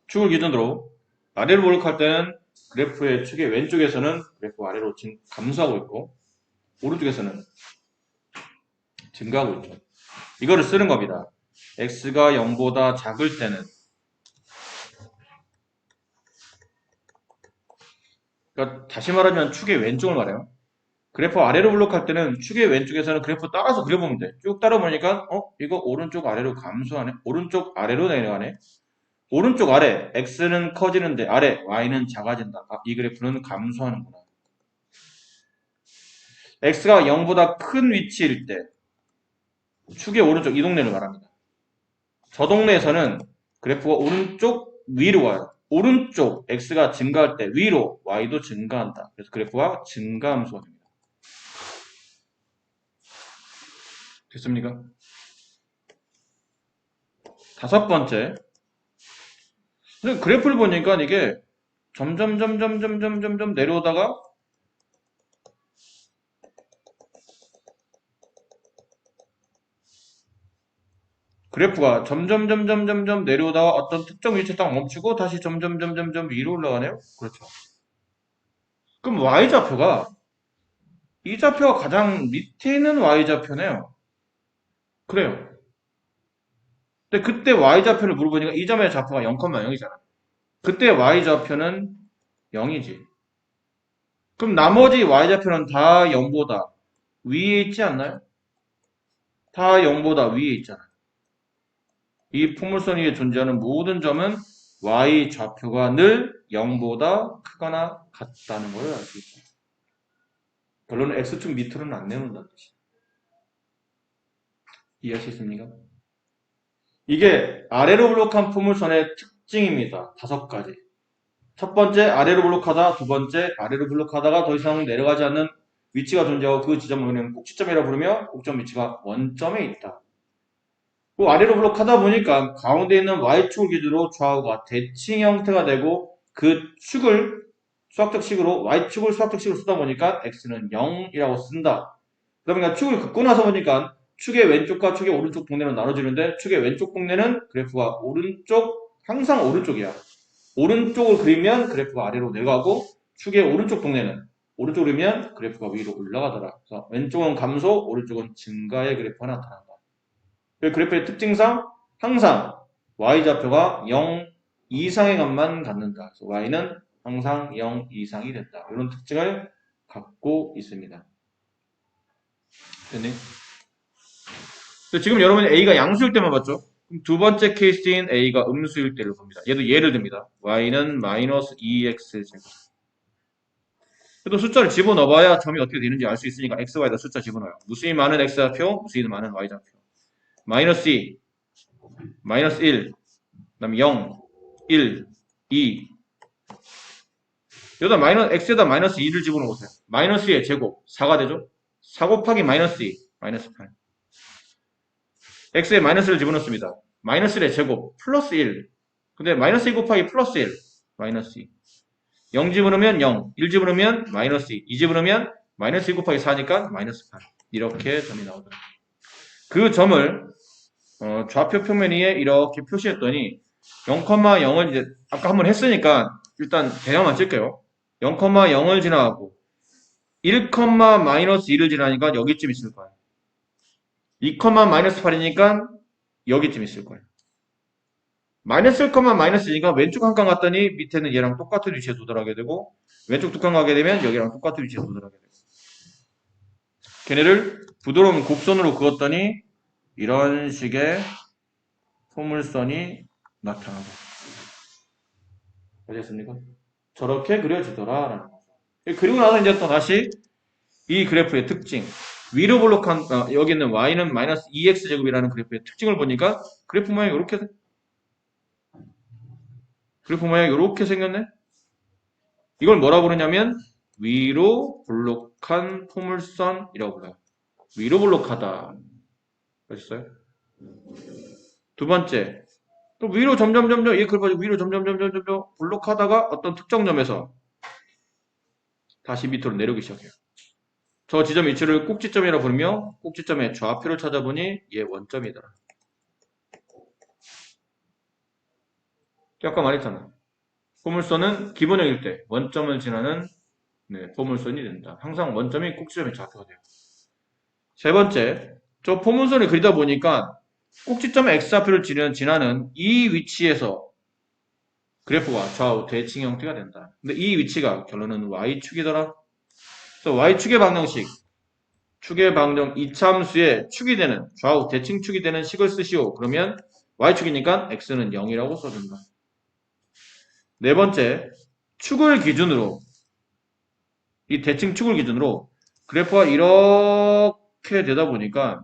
축을 기준으로 아래로 볼록할 때는 그래프의 축의 왼쪽에서는 그래프 아래로 감소하고 있고 오른쪽에서는 증가하고 있죠. 이거를 쓰는 겁니다. x가 0보다 작을 때는 그러니까 다시 말하면 축의 왼쪽을 말해요. 그래프 아래로 블록할 때는 축의 왼쪽에서는 그래프 따라서 그려보면 돼. 쭉 따라보니까 이거 오른쪽 아래로 감소하네. 오른쪽 아래로 내려가네. 오른쪽 아래 x는 커지는데 아래 y는 작아진다. 이 그래프는 감소하는구나. x가 0보다 큰 위치일 때 축의 오른쪽 이 동네를 말합니다. 저 동네에서는 그래프가 오른쪽 위로 와요. 오른쪽 x가 증가할 때 위로 y도 증가한다. 그래서 그래프가 증가함수가 됩니다. 됐습니까? 다섯 번째. 그래프를 보니까 이게 점점 내려오다가 그래프가 점점 내려오다가 어떤 특정 위치에 딱 멈추고 다시 점점 위로 올라가네요. 그렇죠. 그럼 y좌표가 이 좌표가 가장 밑에 있는 y좌표네요. 그래요. 근데 그때 y좌표를 물어보니까 이 점의 좌표가 0,0이잖아. 그때 y좌표는 0이지. 그럼 나머지 y좌표는 다 0보다 위에 있지 않나요? 다 0보다 위에 있잖아. 이 포물선 위에 존재하는 모든 점은 y좌표가 늘 0보다 크거나 같다는 걸 알 수 있죠. 결론은 x축 밑으로는 안 내놓는다는 뜻이에요. 이해하시겠습니까? 이게 아래로 블록한 포물선의 특징입니다. 5가지. 첫 번째, 아래로 블록하다. 두 번째, 아래로 블록하다가 더 이상 내려가지 않는 위치가 존재하고 그 지점을 우리는 꼭지점이라고 부르며 꼭점 위치가 원점에 있다. 그 아래로 블록하다 보니까 가운데 있는 y축을 기준으로 좌우가 대칭 형태가 되고 그 축을 수학적 식으로 y축을 수학적 식으로 쓰다 보니까 x는 0이라고 쓴다. 그러니까 축을 긋고 나서 보니까 축의 왼쪽과 축의 오른쪽 동네로 나눠지는데 축의 왼쪽 동네는 그래프가 항상 오른쪽이야. 오른쪽을 그리면 그래프가 아래로 내려가고 축의 오른쪽 동네는 오른쪽을 그리면 그래프가 위로 올라가더라. 그래서 왼쪽은 감소, 오른쪽은 증가의 그래프가 나타난다. 그래프의 특징상 항상 y좌표가 0 이상의 값만 갖는다. 그래서 y는 항상 0 이상이 된다. 이런 특징을 갖고 있습니다. 됐니? 지금 여러분이 a가 양수일 때만 봤죠? 그럼 두 번째 케이스인 a가 음수일 때를 봅니다. 얘도 예를 듭니다. y는 마이너스 2x제곱. 그래도 숫자를 집어넣어봐야 점이 어떻게 되는지 알 수 있으니까 x, y에다 숫자 집어넣어요. 무수히 많은 x좌표, 무수히 많은 y좌표. 마이너스 2, 마이너스 1, 그 다음에 0, 1, 2. 여기다 x에다 마이너스 2를 집어넣으세요. 마이너스 2의 제곱, 4가 되죠? 4 곱하기 마이너스 2, 마이너스 8. x에 마이너스를 집어넣습니다. 마이너스 1의 제곱, 플러스 1. 근데 마이너스 2 곱하기 플러스 1, 마이너스 2. 0 집어넣으면 0, 1 집어넣으면 마이너스 2, 2 집어넣으면 마이너스 2 곱하기 4니까 마이너스 8. 이렇게 점이 나오더라고요. 그 점을 좌표 표면 위에 이렇게 표시했더니 0,0을 이제 아까 한번 했으니까 일단 대략만 찔게요. 0,0을 지나가고 1, 마이너스 2를 지나니까 여기쯤 있을 거예요. 2, 마이너스 8이니까 여기쯤 있을 거예요. 마이너스 1, 마이너스 2니까 왼쪽 한 칸 갔더니 밑에는 얘랑 똑같은 위치에 도달하게 되고 왼쪽 두 칸 가게 되면 여기랑 똑같은 위치에 도달하게 되고 걔네를 부드러운 곡선으로 그었더니 이런 식의 포물선이 나타나고 알겠습니까? 저렇게 그려지더라라는 거죠. 그리고 나서 이제 또 다시 이 그래프의 특징 위로 블록한 여기 있는 y는 마이너스 2x 제곱이라는 그래프의 특징을 보니까 그래프 모양이 이렇게 생겼네. 이걸 뭐라고 부르냐면 위로 블록한 포물선이라고 불러요. 위로 블록하다. 아셨어요? 두 번째, 또 위로 점점 이 그래프 위로 점점 블록하다가 어떤 특정 점에서 다시 밑으로 내려오기 시작해요. 저 지점 위치를 꼭지점이라 부르며 꼭지점의 좌표를 찾아보니 얘 원점이더라. 아까 말했잖아. 포물선은 기본형일 때 원점을 지나는 포물선이 된다. 항상 원점이 꼭지점의 좌표가 돼요. 세 번째, 저 포물선을 그리다 보니까 꼭지점 x좌표를 지나는 이 위치에서 그래프가 좌우 대칭 형태가 된다. 근데 이 위치가 결론은 y축이더라. 그래서 y축의 방정식, 축의 방정 이차함수의 축이 되는 좌우 대칭축이 되는 식을 쓰시오. 그러면 y축이니까 x는 0이라고 써준다. 네 번째, 축을 기준으로 이 대칭축을 기준으로 그래프가 이렇게 되다 보니까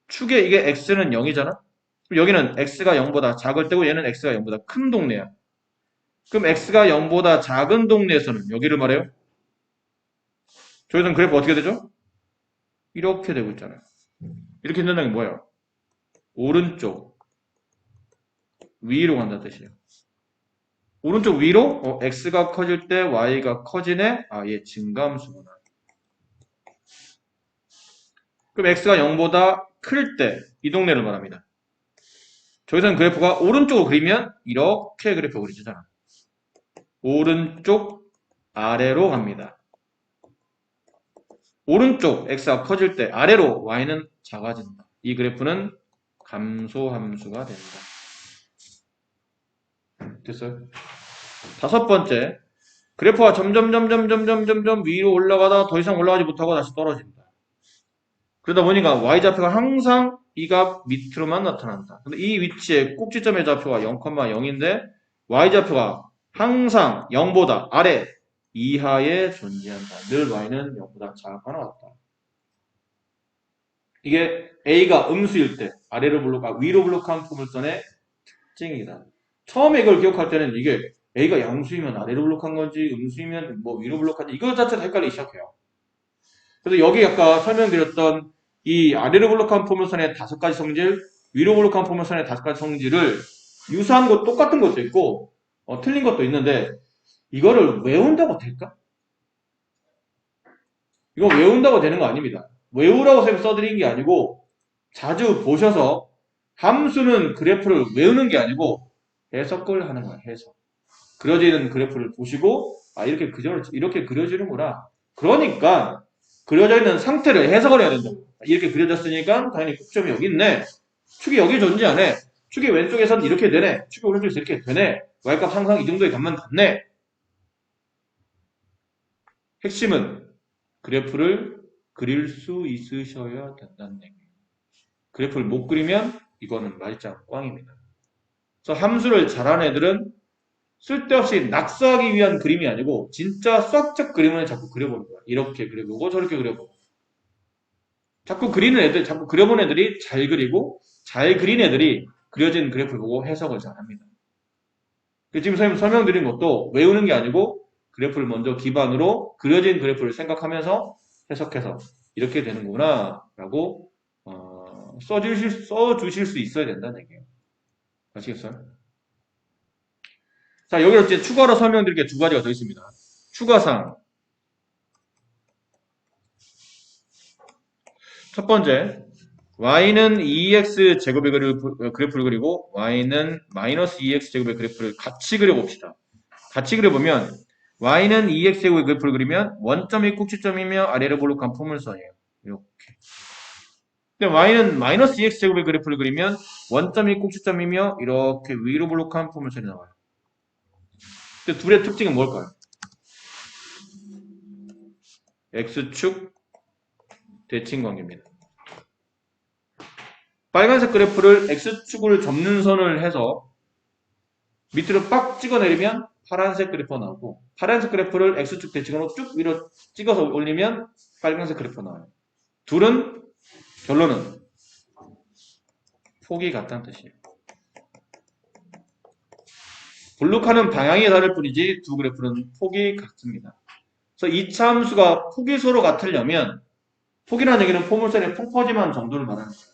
축에 이게 x는 0이잖아. 여기는 x가 0보다 작을 때고 얘는 x가 0보다 큰 동네야. 그럼 x가 0보다 작은 동네에서는 여기를 말해요. 저희는 그래프 어떻게 되죠? 이렇게 되고 있잖아요. 이렇게 된다는 게 뭐예요? 오른쪽 위로 간다는 뜻이에요. 오른쪽 위로 x가 커질 때 y가 커지네. 얘 증가함수구나. 그럼 x가 0보다 클 때 이 동네를 말합니다. 저기서는 그래프가 오른쪽으로 그리면 이렇게 그래프가 그려지잖아. 오른쪽 아래로 갑니다. 오른쪽 x가 커질 때 아래로 y는 작아진다. 이 그래프는 감소함수가 된다. 됐어요? 다섯 번째, 그래프가 점점 위로 올라가다 더 이상 올라가지 못하고 다시 떨어진다. 그러다 보니까 y좌표가 항상 이 값 밑으로만 나타난다. 근데 이 위치에 꼭지점의 좌표가 0,0인데 y좌표가 항상 0보다 아래 이하에 존재한다. 늘 y는 0보다 작거나 같다. 이게 a가 음수일 때 위로 블록한 포물선의 특징이다. 처음에 이걸 기억할 때는 이게 a가 양수이면 아래로 블록한 건지 음수이면 뭐 위로 블록한지 이거 자체도 헷갈리기 시작해요. 그래서 여기 아까 설명드렸던 이 아래로 블록한 포물선의 5가지 성질, 위로 블록한 포물선의 5가지 성질을 유사한 것 똑같은 것도 있고 틀린 것도 있는데 이거를 외운다고 될까? 이거 외운다고 되는 거 아닙니다. 외우라고 써드린 게 아니고 자주 보셔서 함수는 그래프를 외우는 게 아니고 해석을 하는 거예요. 해석. 그려지는 그래프를 보시고 이렇게 그려지는구나. 그러니까 그려져 있는 상태를 해석을 해야 된다. 이렇게 그려졌으니까 당연히 꼭점이 여기 있네. 축이 여기 존재하네. 축이 왼쪽에서는 이렇게 되네. 축이 오른쪽에서 이렇게 되네. y값 항상 이 정도의 값만 같네. 핵심은 그래프를 그릴 수 있으셔야 된다는 얘기예요. 그래프를 못 그리면 이거는 말짱 꽝입니다. 그래서 함수를 잘하는 애들은 쓸데없이 낙서하기 위한 그림이 아니고 진짜 수학적 그림을 자꾸 그려보는 거야. 이렇게 그려보고 저렇게 그려보고. 자꾸 그려본 애들이 잘 그리고 잘 그린 애들이 그려진 그래프를 보고 해석을 잘합니다. 지금 선생님 설명드린 것도 외우는 게 아니고 그래프를 먼저 기반으로 그려진 그래프를 생각하면서 해석해서 이렇게 되는구나 라고 써주실 수 있어야 된다는 얘기예요. 아시겠어요? 자, 여기로 이제 추가로 설명드릴 게 2가지가 더 있습니다. 추가사항. 첫 번째, y는 2x 제곱의 그래프를 그리고 y는 마이너스 2x 제곱의 그래프를 같이 그려봅시다. 같이 그려보면 y는 2x 제곱의 그래프를 그리면 원점이 꼭지점이며 아래로 볼록한 포물선이에요. 이렇게. 근데 y는 마이너스 2x 제곱의 그래프를 그리면 원점이 꼭지점이며 이렇게 위로 볼록한 포물선이 나와요. 근데 둘의 특징은 뭘까요? x축 대칭 관계입니다. 빨간색 그래프를 x축을 접는 선을 해서 밑으로 빡 찍어내리면 파란색 그래프가 나오고 파란색 그래프를 x축 대칭으로 쭉 위로 찍어서 올리면 빨간색 그래프가 나와요. 둘은 결론은 폭이 같다는 뜻이에요. 블록하는 방향이 다를 뿐이지 두 그래프는 폭이 같습니다. 그래서 2차 함수가 폭이 서로 같으려면 폭이라는 얘기는 포물선의 폭퍼짐한 정도를 말하는 거예요.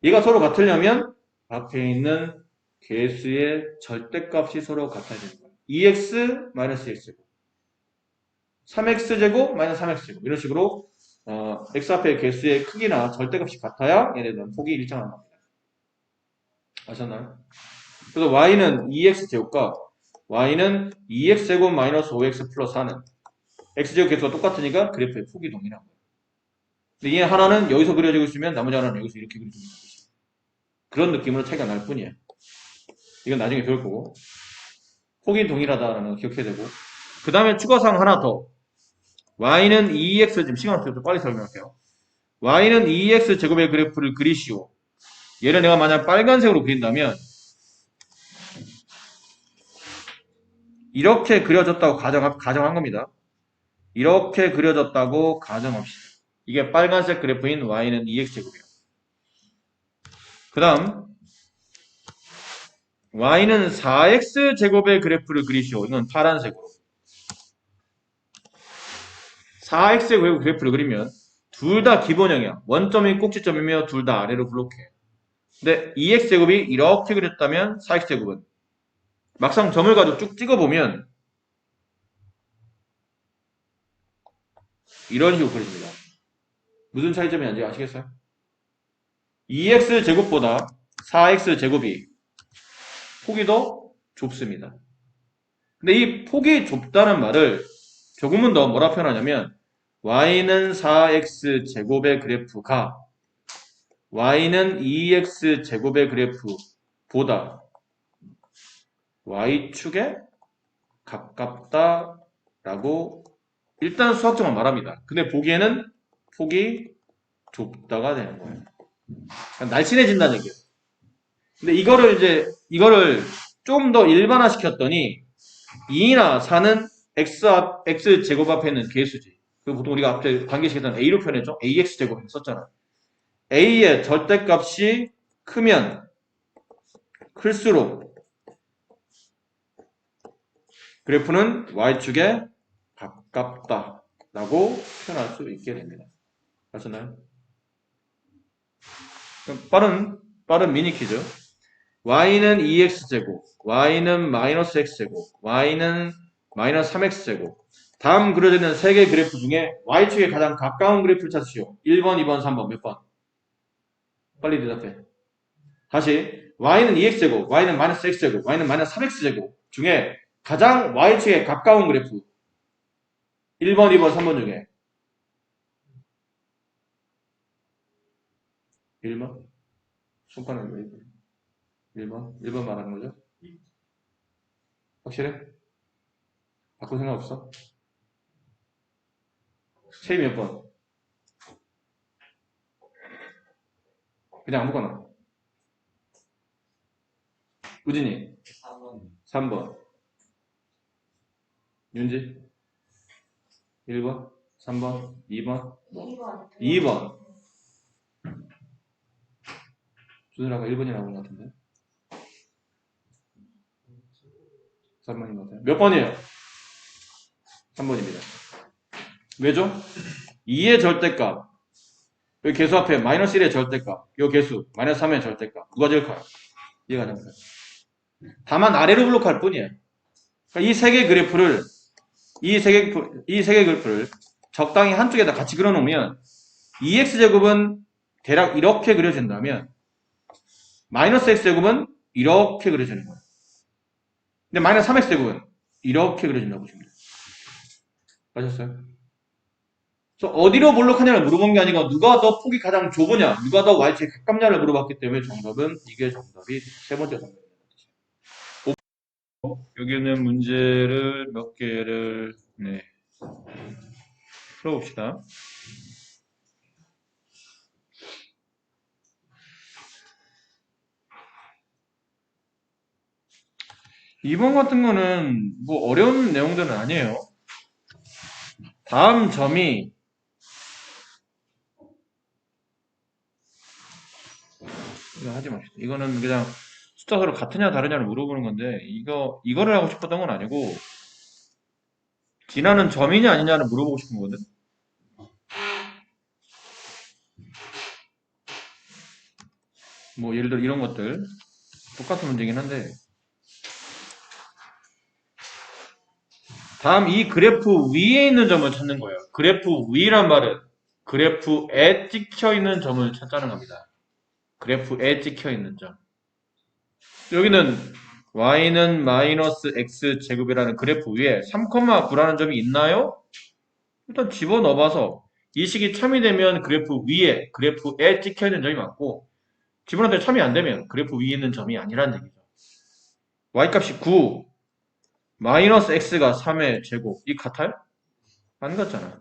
얘가 서로 같으려면 앞에 있는 개수의 절대값이 서로 같아야 되는 거예요. 2x 마이너스 x제곱 3x제곱 마이너스 3x제곱 이런 식으로 x 앞에 개수의 크기나 절대값이 같아야 얘네들은 폭이 일정한 겁니다. 아셨나요? 그래서 y는 2x제곱과 y는 2x제곱 마이너스 5x 플러스 4는 x제곱 개수가 똑같으니까 그래프의 폭이 동일한 거예요. 근데 얘 하나는 여기서 그려지고 있으면 나머지 하나는 여기서 이렇게 그려지고 있는 거죠. 그런 느낌으로 차이가 날 뿐이에요. 이건 나중에 배울 거고. 폭이 동일하다라는 거 기억해야 되고. 그 다음에 추가사항 하나 더. y는 2x, 지금 시간 없어서 빨리 설명할게요. y는 2x 제곱의 그래프를 그리시오. 얘를 내가 만약 빨간색으로 그린다면 이렇게 그려졌다고 가정한 겁니다. 이렇게 그려졌다고 가정합시다. 이게 빨간색 그래프인 y는 2x 제곱이에요. 그 다음 y는 4x 제곱의 그래프를 그리시오. 이건 파란색으로. 4x 제곱의 그래프를 그리면 둘 다 기본형이야. 원점이 꼭지점이며 둘 다 아래로 블록해. 근데 2x 제곱이 이렇게 그렸다면 4x 제곱은 막상 점을 가지고 쭉 찍어보면 이런 식으로 그려집니다. 무슨 차이점이 아시겠어요? 2x 제곱보다 4x 제곱이 폭이 더 좁습니다. 근데 이 폭이 좁다는 말을 조금은 더 뭐라 표현하냐면 y는 4x 제곱의 그래프가 y는 2x 제곱의 그래프보다 y축에 가깝다라고 일단 수학적으로 말합니다. 근데 보기에는 폭이 좁다가 되는 거예요. 날씬해진다는 얘기예요. 근데 이거를 좀 더 일반화시켰더니 2나 4는 x 제곱 앞에 있는 개수지. 그리고 보통 우리가 앞에 관계식에서는 a로 표현했죠. ax 제곱 썼잖아. a의 절대값이 크면 클수록 그래프는 y축에 가깝다라고 표현할 수 있게 됩니다. 아셨나요? 그럼 빠른 미니 퀴즈. y는 2x제곱, y는 마이너스 x제곱, y는 마이너스 3x제곱. 다음 그려져 있는 세 개의 그래프 중에 y축에 가장 가까운 그래프를 찾으시오. 1번, 2번, 3번 몇 번? 빨리 대답해. 다시 y는 2x제곱, y는 마이너스 x제곱, y는 마이너스 3x제곱 중에 가장 y축에 가까운 그래프 1번, 2번, 3번 중에 1번? 손가락이 왜 이래? 1번 말하는 거죠? 확실해? 바꿀 생각 없어? 체이 몇 번? 그냥 아무거나. 우진이 3번. 윤지 1번, 3번, 2번, 2번. 2번. 주준아가 1번이라고 한 것 같은데. 3번인 것 같아요. 몇 번이에요? 3번입니다. 왜죠? 2의 절대값. 여기 개수 앞에 마이너스 1의 절대값. 요 개수 마이너스 3의 절대값. 누가 제일 커요? 얘가 제일 커요. 다만 아래로 블록할 뿐이에요. 그러니까 이 세 개 그래프를 적당히 한쪽에다 같이 그려놓으면 2x제곱은 대략 이렇게 그려진다면 마이너스 x제곱은 이렇게 그려지는 거예요. 근데 마이너스 3x제곱은 이렇게 그려진다고 보시면 돼요. 아셨어요? 그래서 어디로 볼록하냐를 물어본 게 아니고 누가 더 폭이 가장 좁으냐, 누가 더 y축에 가깝냐를 물어봤기 때문에 정답은 이게 정답이 세 번째 정답입니다. 여기는 문제를 몇 개를 풀어봅시다. 이번 같은 거는 뭐 어려운 내용들은 아니에요. 다음 점이 이거 하지 맙시다. 이거는 그냥 숫자 서로 같으냐 다르냐를 물어보는 건데 이거를 하고 싶었던 건 아니고 진화는 점이냐 아니냐를 물어보고 싶은 거거든. 뭐 예를 들어 이런 것들 똑같은 문제긴 한데 다음 이 그래프 위에 있는 점을 찾는 거예요. 그래프 위란 말은 그래프에 찍혀 있는 점을 찾자는 겁니다. 그래프에 찍혀 있는 점. 여기는 y는 마이너스 x 제곱이라는 그래프 위에 3,9라는 점이 있나요? 일단 집어넣어봐서 이 식이 참이 되면 그래프 위에 그래프에 찍혀 있는 점이 맞고 집어넣을 때 참이 안 되면 그래프 위에 있는 점이 아니라는 얘기죠. y값이 9 마이너스 x가 3의 제곱 이 같아요? 안 같잖아.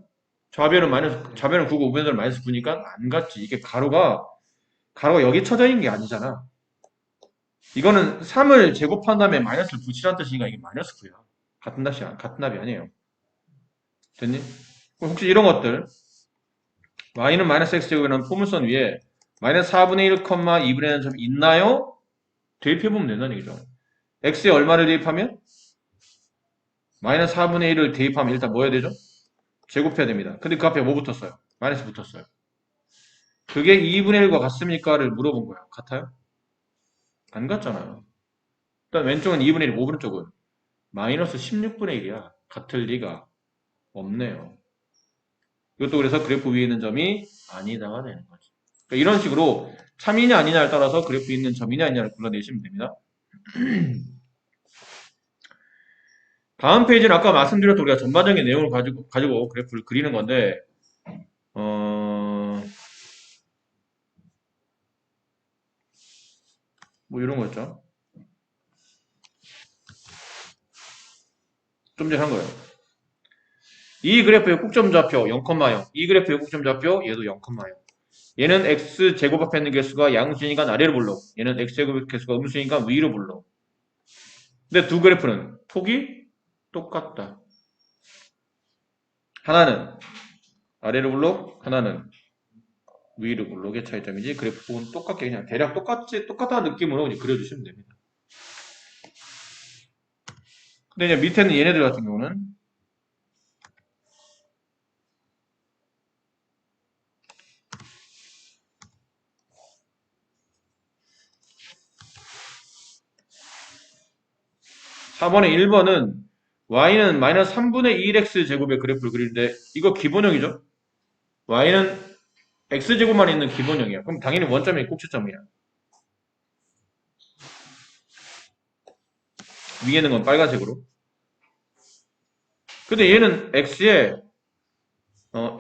좌변은 9고 우변은 마이너스 9니까 안 같지. 이게 가로가 여기 쳐져 있는 게 아니잖아. 이거는 3을 제곱한 다음에 마이너스를 붙이라는 뜻이니까 이게 마이너스 9야. 같은 답이 아니에요. 됐니? 그럼 혹시 이런 것들 y는 마이너스 x제곱이라는 포물선 위에 마이너스 4분의 1, 2분의 1는 점이 있나요? 대입해보면 된다는 얘기죠. x에 얼마를 대입하면? 마이너스 4분의 1을 대입하면 일단 뭐 해야 되죠? 제곱해야 됩니다. 근데 그 앞에 뭐 붙었어요? 마이너스 붙었어요. 그게 2분의 1과 같습니까?를 물어본 거야. 같아요? 안 같잖아요. 일단 왼쪽은 2분의 1, 오른쪽은 마이너스 16분의 1이야. 같을 리가 없네요. 이것도 그래서 그래프 위에 있는 점이 아니다가 되는 거지. 그러니까 이런 식으로 참이냐 아니냐에 따라서 그래프 위에 있는 점이냐 아니냐를 골라내시면 됩니다. 다음 페이지는 아까 말씀드렸던 우리가 전반적인 내용을 가지고 그래프를 그리는 건데 뭐 이런 거였죠. 좀 전에 한 거예요. 이 그래프의 꼭점좌표 0,0 이 그래프의 꼭점좌표 얘도 0,0 얘는 x제곱 앞에 있는 개수가 양수니까 아래로 불러 얘는 x제곱 개수가 음수니까 위로 불러 근데 두 그래프는 폭이 똑같다. 하나는 아래로 불러 하나는 위로 불러의 차이점이지 그래프 폭은 똑같게 그냥 대략 똑같다는 느낌으로 이제 그려주시면 됩니다. 근데 이제 밑에는 얘네들 같은 경우는 4번에 1번은 y는 마이너스 3분의 2x 제곱의 그래프를 그리는데 이거 기본형이죠. y는 x제곱만 있는 기본형이야. 그럼 당연히 원점이 꼭지점이야. 위에 있는 건 빨간색으로. 근데 얘는 x에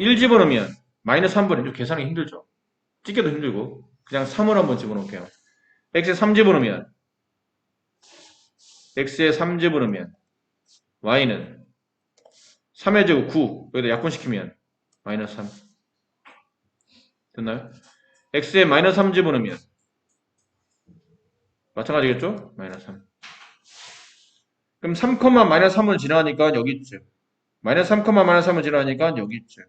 1 집어넣으면 마이너스 3분의 1 계산하기 힘들죠. 찍기도 힘들고 그냥 3을 한번 집어넣을게요. x에 3 집어넣으면 x에 3 집어넣으면 y는 3의 제곱 9 여기다 약분시키면 마이너스 3 됐나요? x에 마이너스 3 집어넣으면 마찬가지겠죠? 마이너스 3 그럼 3, 마이너스 3을 지나가니까 여기 있죠. 마이너스 3, 마이너스 3을 지나가니까 여기 있죠.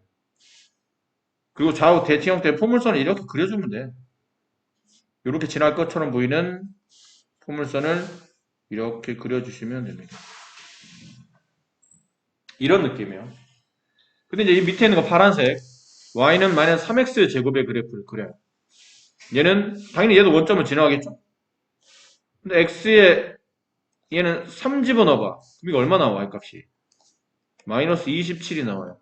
그리고 좌우 대칭형 때 포물선을 이렇게 그려주면 돼. 이렇게 지날 것처럼 보이는 포물선을 이렇게 그려주시면 됩니다. 이런 느낌이에요. 근데 이제 이 밑에 있는 거 파란색 y는 마이너스 3x 제곱의 그래프를 그려요. 얘는 당연히 얘도 원점을 지나가겠죠. 근데 x에 얘는 3 집어넣어봐. 그럼 이거 얼마 나와 y값이? 마이너스 27이 나와요.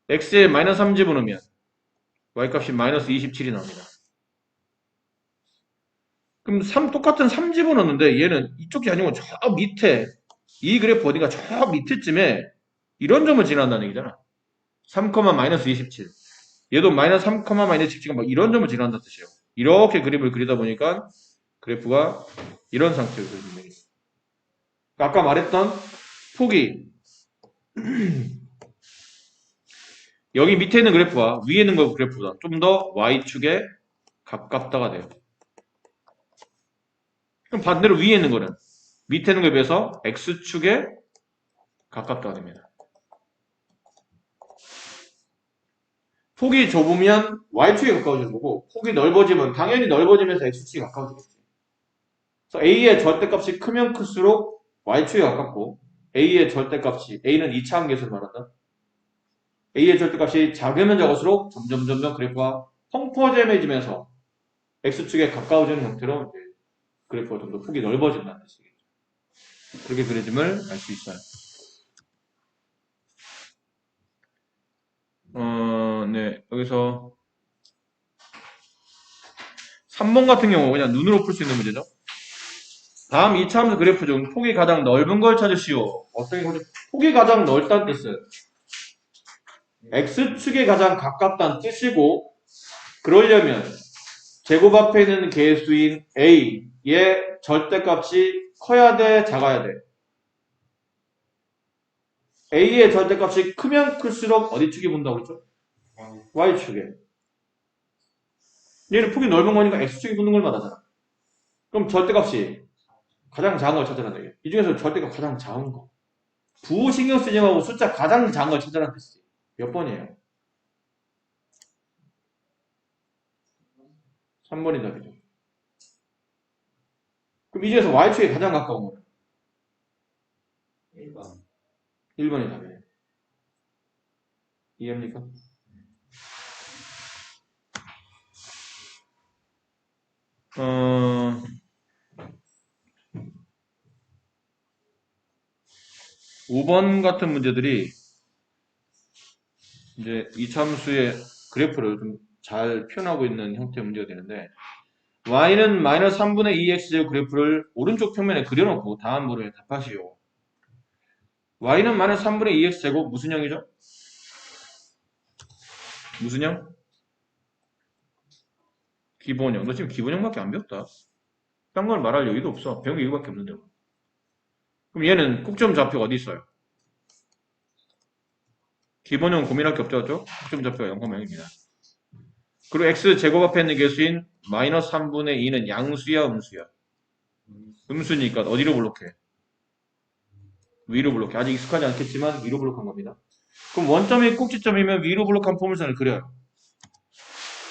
x에 마이너스 3 집어넣으면 y값이 마이너스 27이 나옵니다. 그럼 똑같은 3 집어넣는데 얘는 이쪽이 아니고 저 밑에 이 그래프 어딘가 저 밑에쯤에 이런 점을 지난다는 얘기잖아. 3, 마이너스 27 얘도 마이너스 3, 마이너스 17가 막 이런 점을 지난다는 뜻이에요. 이렇게 그림을 그리다 보니까 그래프가 이런 상태로 그려집니다. 아까 말했던 폭이 여기 밑에 있는 그래프와 위에 있는 그래프보다 좀 더 y축에 가깝다가 돼요. 그럼 반대로 위에 있는 거는 밑에 있는 거에 비해서 x축에 가깝다가 됩니다. 폭이 좁으면 y축에 가까워지는 거고, 폭이 넓어지면 당연히 넓어지면서 x축에 가까워지겠지. 그래서 a의 절대값이 크면 클수록 y축에 가깝고, a의 절대값이, a는 2차 함계수를 말한다. a의 절대값이 작으면 작을수록 점점 그래프가 펑퍼짐해지면서 x축에 가까워지는 형태로 이제 그래프가 좀 더 폭이 넓어진다는 뜻이겠죠. 그렇게 그려짐을 알 수 있어요. 네. 여기서 3번 같은 경우 그냥 눈으로 풀 수 있는 문제죠. 다음 2차 함수 그래프 중 폭이 가장 넓은 걸 찾으시오. 어떻게 보죠? 폭이 가장 넓다는 뜻은 x축에 가장 가깝다는 뜻이고, 그러려면 제곱 앞에 있는 개수인 a의 절대값이 커야 돼, 작아야 돼? a의 절대값이 크면 클수록 어디 축이 분다고 그랬죠? y축에. 얘는 폭이 넓은 거니까 x축이 붙는 걸 말하잖아. 그럼 절대값이 가장 작은 걸 찾으라는 얘기야. 이 중에서 절대값 가장 작은 거. 부 신경 쓰지 말고 숫자 가장 작은 걸 찾으라는 뜻이지. 몇 번이에요? 3번이 답이죠. 그럼 이 중에서 y축에 가장 가까운 거는? 1번. 1번이 답이에요. 이해합니까? 어... 5번 같은 문제들이 이제 이참수의 그래프를 좀 잘 표현하고 있는 형태의 문제가 되는데, y는 마이너스 3분의 2x제곱 그래프를 오른쪽 평면에 그려놓고 다음 물음에 답하시오. y는 마이너스 3분의 2x제곱 무슨 형이죠? 무슨 형? 기본형. 너 지금 기본형밖에 안 배웠다. 딴 걸 말할 여유도 없어. 배운 게 이거밖에 없는데. 그럼 얘는 꼭점 좌표가 어디 있어요? 기본형 고민할 게 없죠? 꼭점 좌표가 0,0입니다. 그리고 x제곱 앞에 있는 개수인 마이너스 3분의 2는 양수야, 음수야? 음수니까 어디로 블록해? 위로 블록해. 아직 익숙하지 않겠지만 위로 블록한 겁니다. 그럼 원점이 꼭지점이면 위로 블록한 포물선을 그려요.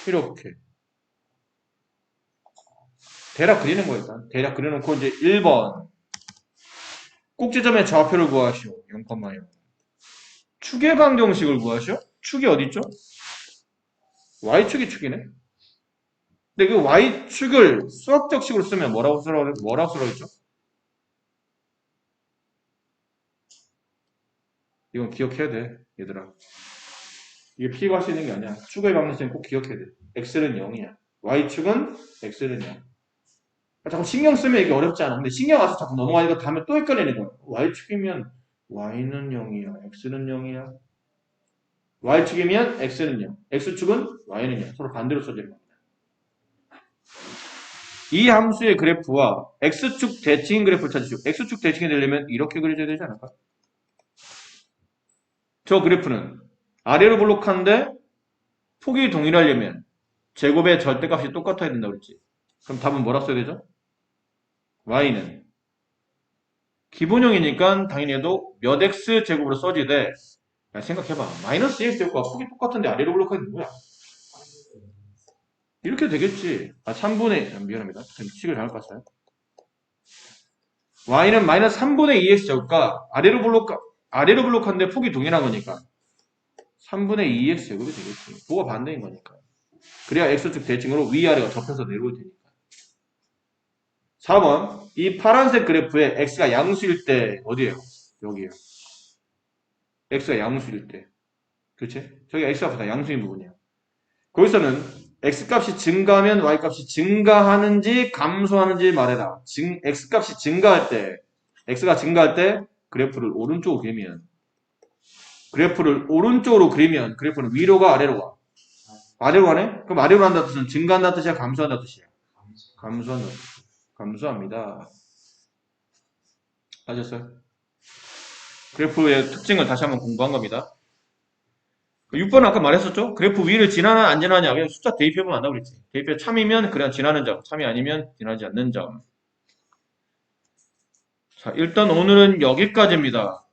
이렇게. 대략 그리는 거예요, 일단. 대략 그려놓고 이제 1번. 꼭지점의 좌표를 구하시오. 0,0. 축의 방정식을 구하시오. 축이 어디있죠? y축이 축이네. 근데 그 y축을 수학적 식으로 쓰면 뭐라고 쓰라고 했죠? 이건 기억해야 돼, 얘들아. 이게 피해갈 수 있는 게 아니야. 축의 방정식은 꼭 기억해야 돼. x는 0이야. y축은 x는 0. 자꾸 신경 쓰면 이게 어렵지 않아. 근데 신경 와서 자꾸 넘어가니까 다음에 또 헷갈리는 거야. y축이면 y는 0이야. x는 0이야. y축이면 x는 0. x축은 y는 0. 서로 반대로 써지는 겁니다. 이 함수의 그래프와 x축 대칭인 그래프를 찾으시오. x축 대칭이 되려면 이렇게 그려져야 되지 않을까? 저 그래프는 아래로 볼록한데 폭이 동일하려면 제곱의 절대값이 똑같아야 된다고 그랬지. 그럼 답은 뭐라 써야 되죠? y는 기본형이니까 당연히 해도 몇 x 제곱으로 써지되, 야, 생각해봐. 마이너스 x 제곱과 폭이 똑같은데 아래로 볼록하는 게 뭐야? 이렇게 되겠지. 3분의, 미안합니다. 식을 잘못 봤어요. y는 마이너스 3분의 2x 제곱과 아래로 블록한데 폭이 동일한 거니까 3분의 2x 제곱이 되겠지. 뭐가 반대인 거니까. 그래야 x축 대칭으로 위아래가 접혀서 내려올 테니까. 4번. 이 파란색 그래프에 x가 양수일 때 어디에요? 여기에요. x가 양수일 때. 그렇지? 저기 x가 다 양수인 부분이에요. 거기서는 x값이 증가하면 y값이 증가하는지 감소하는지 말해라. x값이 증가할 때, x가 증가할 때 그래프를 오른쪽으로 그리면 그래프는 위로 가 아래로 가? 아래로 가네? 그럼 아래로 간다는 뜻은 증가한다는 뜻이야? 감소한다는 뜻이야? 감소한다는 뜻이야. 감소합니다. 아셨어요? 그래프의 특징을 다시 한번 공부한 겁니다. 6번은 아까 말했었죠? 그래프 위를 지나나 안 지나냐? 그냥 숫자 대입해보면 안다고 그랬지. 대입해 참이면 그냥 지나는 점, 참이 아니면 지나지 않는 점. 자, 일단 오늘은 여기까지입니다.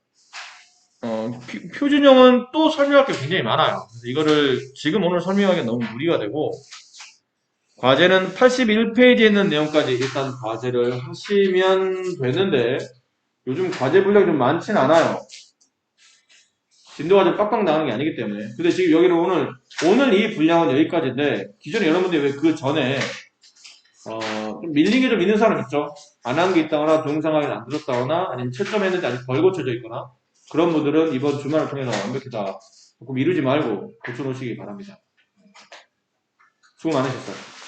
표준형은 또 설명할 게 굉장히 많아요. 그래서 이거를 지금 오늘 설명하기가 너무 무리가 되고, 과제는 81페이지에 있는 내용까지 일단 과제를 하시면 되는데, 요즘 과제 분량이 좀 많진 않아요. 진도가 좀 빡빡 나가는 게 아니기 때문에. 근데 지금 여기는 오늘 이 분량은 여기까지인데, 기존에 여러분들이 왜 그 전에, 좀 밀린 게 좀 있는 사람 있죠? 안 한 게 있다거나, 동영상을 안 들었다거나, 아니면 채점했는데 아직 덜 고쳐져 있거나, 그런 분들은 이번 주말을 통해서 완벽히 다, 꼭 미루지 말고 고쳐놓으시기 바랍니다. 수고 많으셨어요.